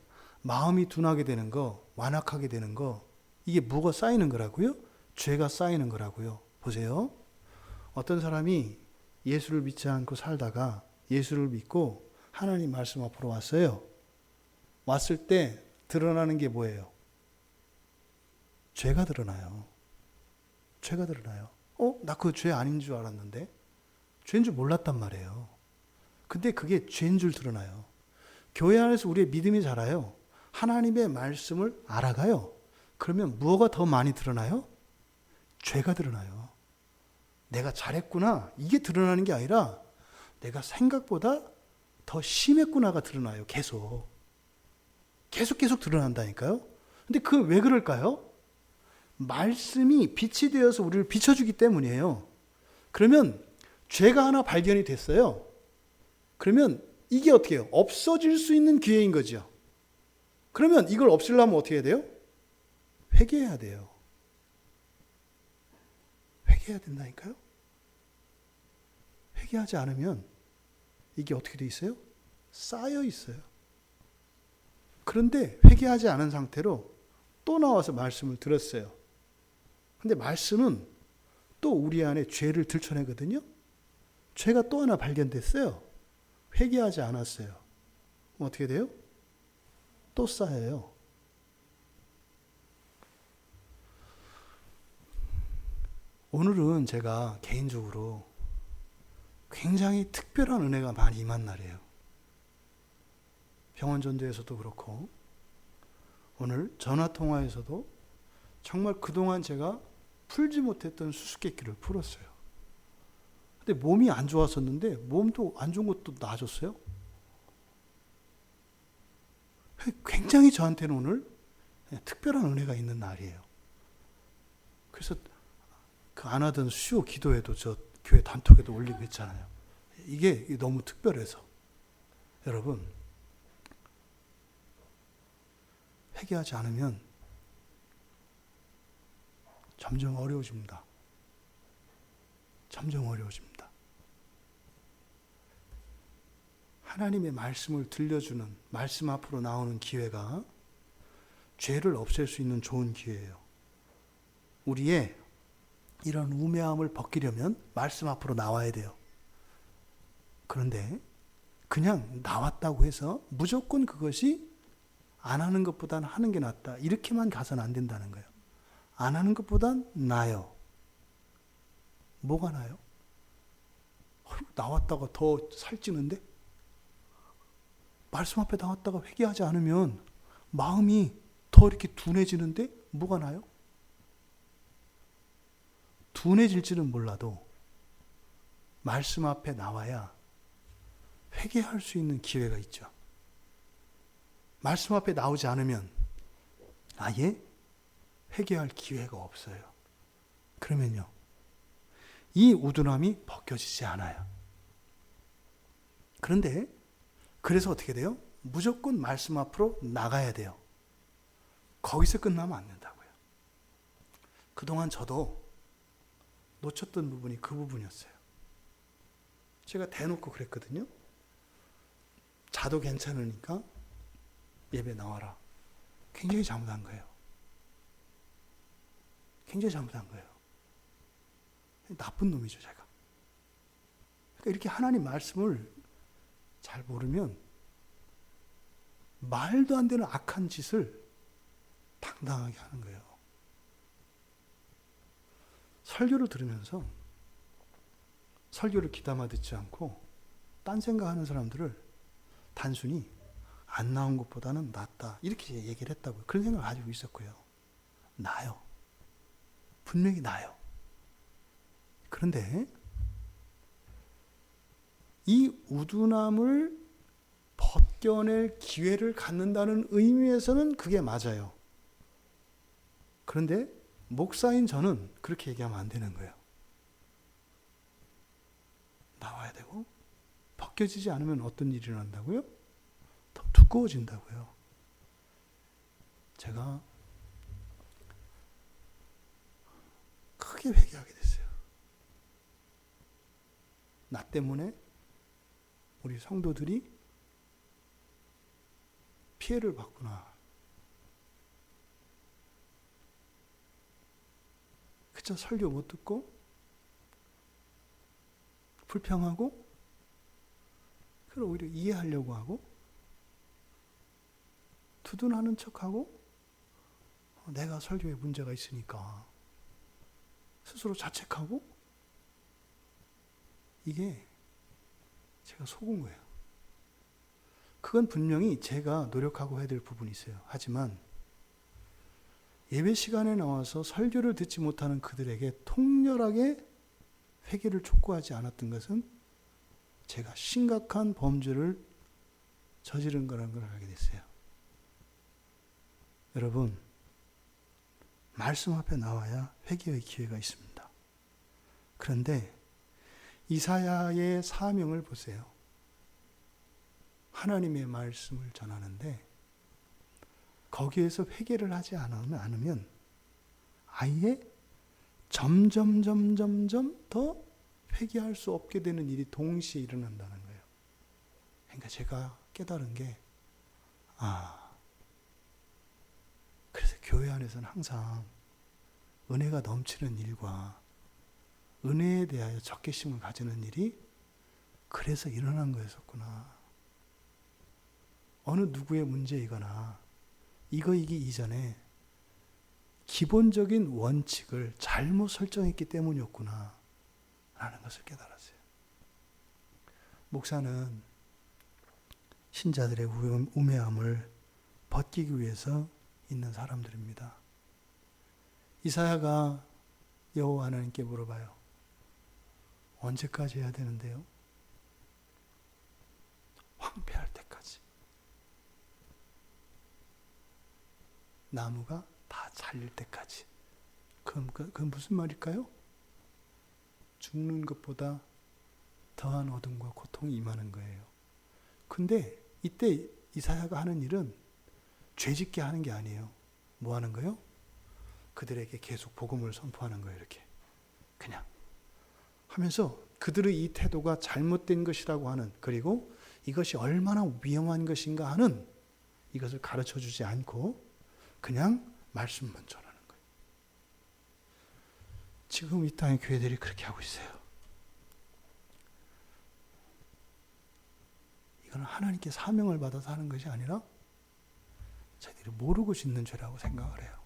[SPEAKER 1] 마음이 둔하게 되는 거, 완악하게 되는 거 이게 뭐가 쌓이는 거라고요? 죄가 쌓이는 거라고요. 보세요. 어떤 사람이 예수를 믿지 않고 살다가 예수를 믿고 하나님 말씀 앞으로 왔어요. 왔을 때 드러나는 게 뭐예요? 죄가 드러나요. 죄가 드러나요. 나 그 죄 아닌 줄 알았는데 죄인 줄 몰랐단 말이에요. 근데 그게 죄인 줄 드러나요. 교회 안에서 우리의 믿음이 자라요. 하나님의 말씀을 알아가요. 그러면 무엇가 더 많이 드러나요? 죄가 드러나요. 내가 잘했구나. 이게 드러나는 게 아니라 내가 생각보다 더 심했구나가 드러나요. 계속 드러난다니까요. 근데 그 왜 그럴까요? 말씀이 빛이 되어서 우리를 비춰주기 때문이에요. 그러면 죄가 하나 발견이 됐어요. 그러면 이게 어떻게 해요? 없어질 수 있는 기회인 거죠. 그러면 이걸 없애려면 어떻게 해야 돼요? 회개해야 돼요. 회개해야 된다니까요. 회개하지 않으면 이게 어떻게 돼 있어요? 쌓여 있어요. 그런데 회개하지 않은 상태로 또 나와서 말씀을 들었어요. 근데 말씀은 또 우리 안에 죄를 들춰내거든요. 죄가 또 하나 발견됐어요. 회개하지 않았어요. 어떻게 돼요? 또 쌓여요. 오늘은 제가 개인적으로 굉장히 특별한 은혜가 많이 임한 날이에요. 병원 전도에서도 그렇고 오늘 전화통화에서도 정말 그동안 제가 풀지 못했던 수수께끼를 풀었어요. 근데 몸이 안 좋았었는데 몸도 안 좋은 것도 나아졌어요. 굉장히 저한테는 오늘 특별한 은혜가 있는 날이에요. 그래서 그 안 하던 수요 기도에도 저 교회 단톡에도 올리고 했잖아요. 이게 너무 특별해서. 여러분, 회개하지 않으면 점점 어려워집니다. 점점 어려워집니다. 하나님의 말씀을 들려주는, 말씀 앞으로 나오는 기회가 죄를 없앨 수 있는 좋은 기회예요. 우리의 이런 우매함을 벗기려면 말씀 앞으로 나와야 돼요. 그런데 그냥 나왔다고 해서 무조건 그것이 안 하는 것보다는 하는 게 낫다. 이렇게만 가서는 안 된다는 거예요. 안 하는 것보단 나아요. 뭐가 나아요? 나왔다가 더 살찌는데? 말씀 앞에 나왔다가 회개하지 않으면 마음이 더 이렇게 둔해지는데 뭐가 나아요? 둔해질지는 몰라도 말씀 앞에 나와야 회개할 수 있는 기회가 있죠. 말씀 앞에 나오지 않으면 아예 회개할 기회가 없어요. 그러면요, 이 우둔함이 벗겨지지 않아요. 그런데 그래서 어떻게 돼요? 무조건 말씀 앞으로 나가야 돼요. 거기서 끝나면 안 된다고요. 그동안 저도 놓쳤던 부분이 그 부분이었어요. 제가 대놓고 그랬거든요. 자도 괜찮으니까 예배 나와라. 굉장히 잘못한 거예요. 굉장히 잘못한 거예요. 나쁜 놈이죠, 제가. 그러니까 이렇게 하나님 말씀을 잘 모르면 말도 안 되는 악한 짓을 당당하게 하는 거예요. 설교를 들으면서 설교를 귀담아 듣지 않고 딴 생각하는 사람들을 단순히 안 나온 것보다는 낫다 이렇게 얘기를 했다고요. 그런 생각을 가지고 있었고요. 나요. 분명히 나요. 그런데 이 우둔함을 벗겨낼 기회를 갖는다는 의미에서는 그게 맞아요. 그런데 목사인 저는 그렇게 얘기하면 안 되는 거예요. 나와야 되고 벗겨지지 않으면 어떤 일이 일어난다고요? 더 두꺼워진다고요. 제가 크게 회개하게 됐어요. 나 때문에 우리 성도들이 피해를 받구나. 그저 설교 못 듣고 불평하고 그걸 오히려 이해하려고 하고 두둔하는 척하고 내가 설교에 문제가 있으니까 스스로 자책하고 이게 제가 속은 거예요. 그건 분명히 제가 노력하고 해야 될 부분이 있어요. 하지만 예배 시간에 나와서 설교를 듣지 못하는 그들에게 통렬하게 회개를 촉구하지 않았던 것은 제가 심각한 범죄를 저지른 거라는 걸 알게 됐어요. 여러분, 말씀 앞에 나와야 회개의 기회가 있습니다. 그런데 이사야의 사명을 보세요. 하나님의 말씀을 전하는데 거기에서 회개를 하지 않으면 아예 점점 더 회개할 수 없게 되는 일이 동시에 일어난다는 거예요. 그러니까 제가 깨달은 게 그래서 교회 안에서는 항상 은혜가 넘치는 일과 은혜에 대하여 적개심을 가지는 일이 그래서 일어난 거였었구나. 어느 누구의 문제이거나 이거이기 이전에 기본적인 원칙을 잘못 설정했기 때문이었구나 라는 것을 깨달았어요. 목사는 신자들의 우매함을 벗기기 위해서 있는 사람들입니다. 이사야가 여호와 하나님께 물어봐요. 언제까지 해야 되는데요? 황폐할 때까지. 나무가 다 잘릴 때까지. 그건 무슨 말일까요? 죽는 것보다 더한 어둠과 고통이 임하는 거예요. 근데 이때 이사야가 하는 일은 죄짓게 하는 게 아니에요. 뭐 하는 거예요? 그들에게 계속 복음을 선포하는 거예요. 이렇게 그냥 하면서 그들의 이 태도가 잘못된 것이라고 하는, 그리고 이것이 얼마나 위험한 것인가 하는 이것을 가르쳐 주지 않고 그냥 말씀만 전하는 거예요. 지금 이 땅의 교회들이 그렇게 하고 있어요. 이건 하나님께 사명을 받아서 하는 것이 아니라 저희들이 모르고 짓는 죄라고 생각을 해요.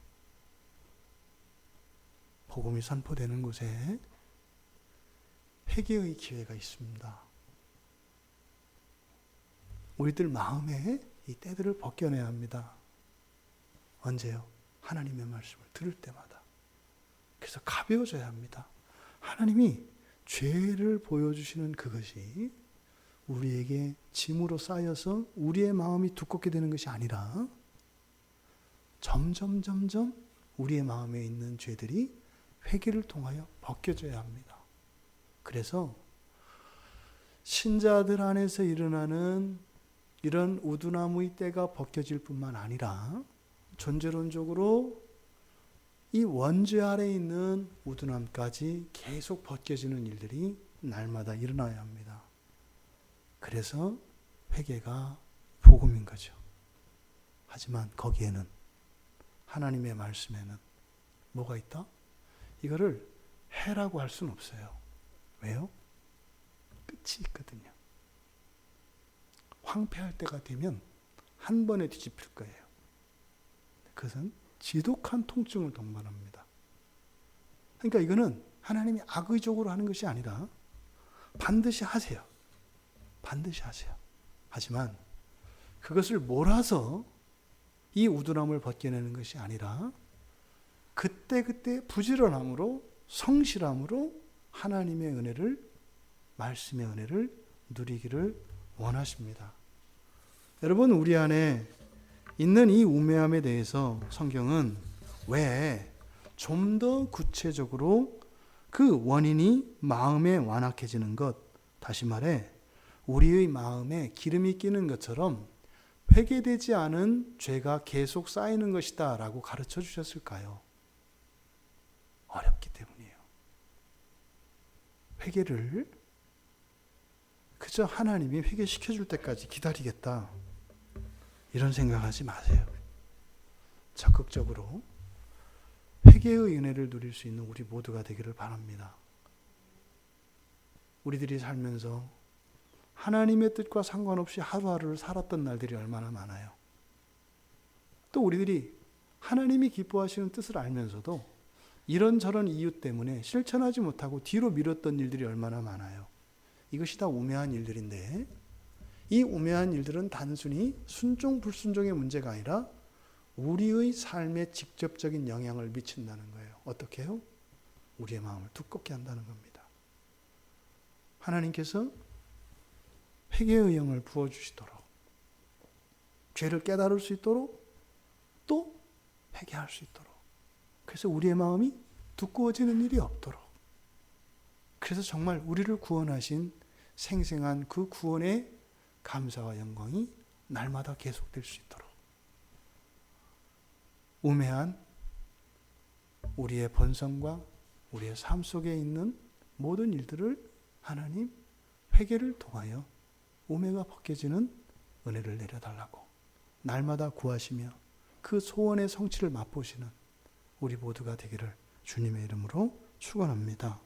[SPEAKER 1] 복음이 선포되는 곳에 회개의 기회가 있습니다. 우리들 마음에 이 때들을 벗겨내야 합니다. 언제요? 하나님의 말씀을 들을 때마다. 그래서 가벼워져야 합니다. 하나님이 죄를 보여주시는 그것이 우리에게 짐으로 쌓여서 우리의 마음이 두껍게 되는 것이 아니라 점점 우리의 마음에 있는 죄들이 회개를 통하여 벗겨져야 합니다. 그래서 신자들 안에서 일어나는 이런 우둔함의 때가 벗겨질 뿐만 아니라 존재론적으로 이 원죄 아래에 있는 우둔함까지 계속 벗겨지는 일들이 날마다 일어나야 합니다. 그래서 회개가 복음인 거죠. 하지만 거기에는, 하나님의 말씀에는 뭐가 있다? 이거를 해라고 할 수는 없어요. 왜요? 끝이 있거든요. 황폐할 때가 되면 한 번에 뒤집힐 거예요. 그것은 지독한 통증을 동반합니다. 그러니까 이거는 하나님이 악의적으로 하는 것이 아니라 반드시 하세요. 반드시 하세요. 하지만 그것을 몰아서 이 우둔함을 벗겨내는 것이 아니라 그때그때 부지런함으로 성실함으로 하나님의 은혜를, 말씀의 은혜를 누리기를 원하십니다. 여러분, 우리 안에 있는 이 우매함에 대해서 성경은 왜 좀 더 구체적으로 그 원인이 마음에 완악해지는 것, 다시 말해 우리의 마음에 기름이 끼는 것처럼 회개되지 않은 죄가 계속 쌓이는 것이다 라고 가르쳐 주셨을까요? 어렵기 때문이에요. 회개를 그저 하나님이 회개시켜 줄 때까지 기다리겠다, 이런 생각하지 마세요. 적극적으로 회개의 은혜를 누릴 수 있는 우리 모두가 되기를 바랍니다. 우리들이 살면서 하나님의 뜻과 상관없이 하루하루를 살았던 날들이 얼마나 많아요. 또 우리들이 하나님이 기뻐하시는 뜻을 알면서도 이런저런 이유 때문에 실천하지 못하고 뒤로 미뤘던 일들이 얼마나 많아요. 이것이 다 우매한 일들인데, 이 우매한 일들은 단순히 순종 불순종의 문제가 아니라 우리의 삶에 직접적인 영향을 미친다는 거예요. 어떻게 해요? 우리의 마음을 두껍게 한다는 겁니다. 하나님께서 회개의 영을 부어주시도록, 죄를 깨달을 수 있도록, 또 회개할 수 있도록, 그래서 우리의 마음이 두꺼워지는 일이 없도록, 그래서 정말 우리를 구원하신 생생한 그 구원의 감사와 영광이 날마다 계속될 수 있도록, 우매한 우리의 본성과 우리의 삶 속에 있는 모든 일들을 하나님 회개를 통하여 우매가 벗겨지는 은혜를 내려달라고 날마다 구하시며 그 소원의 성취를 맛보시는 우리 모두가 되기를 주님의 이름으로 축원합니다.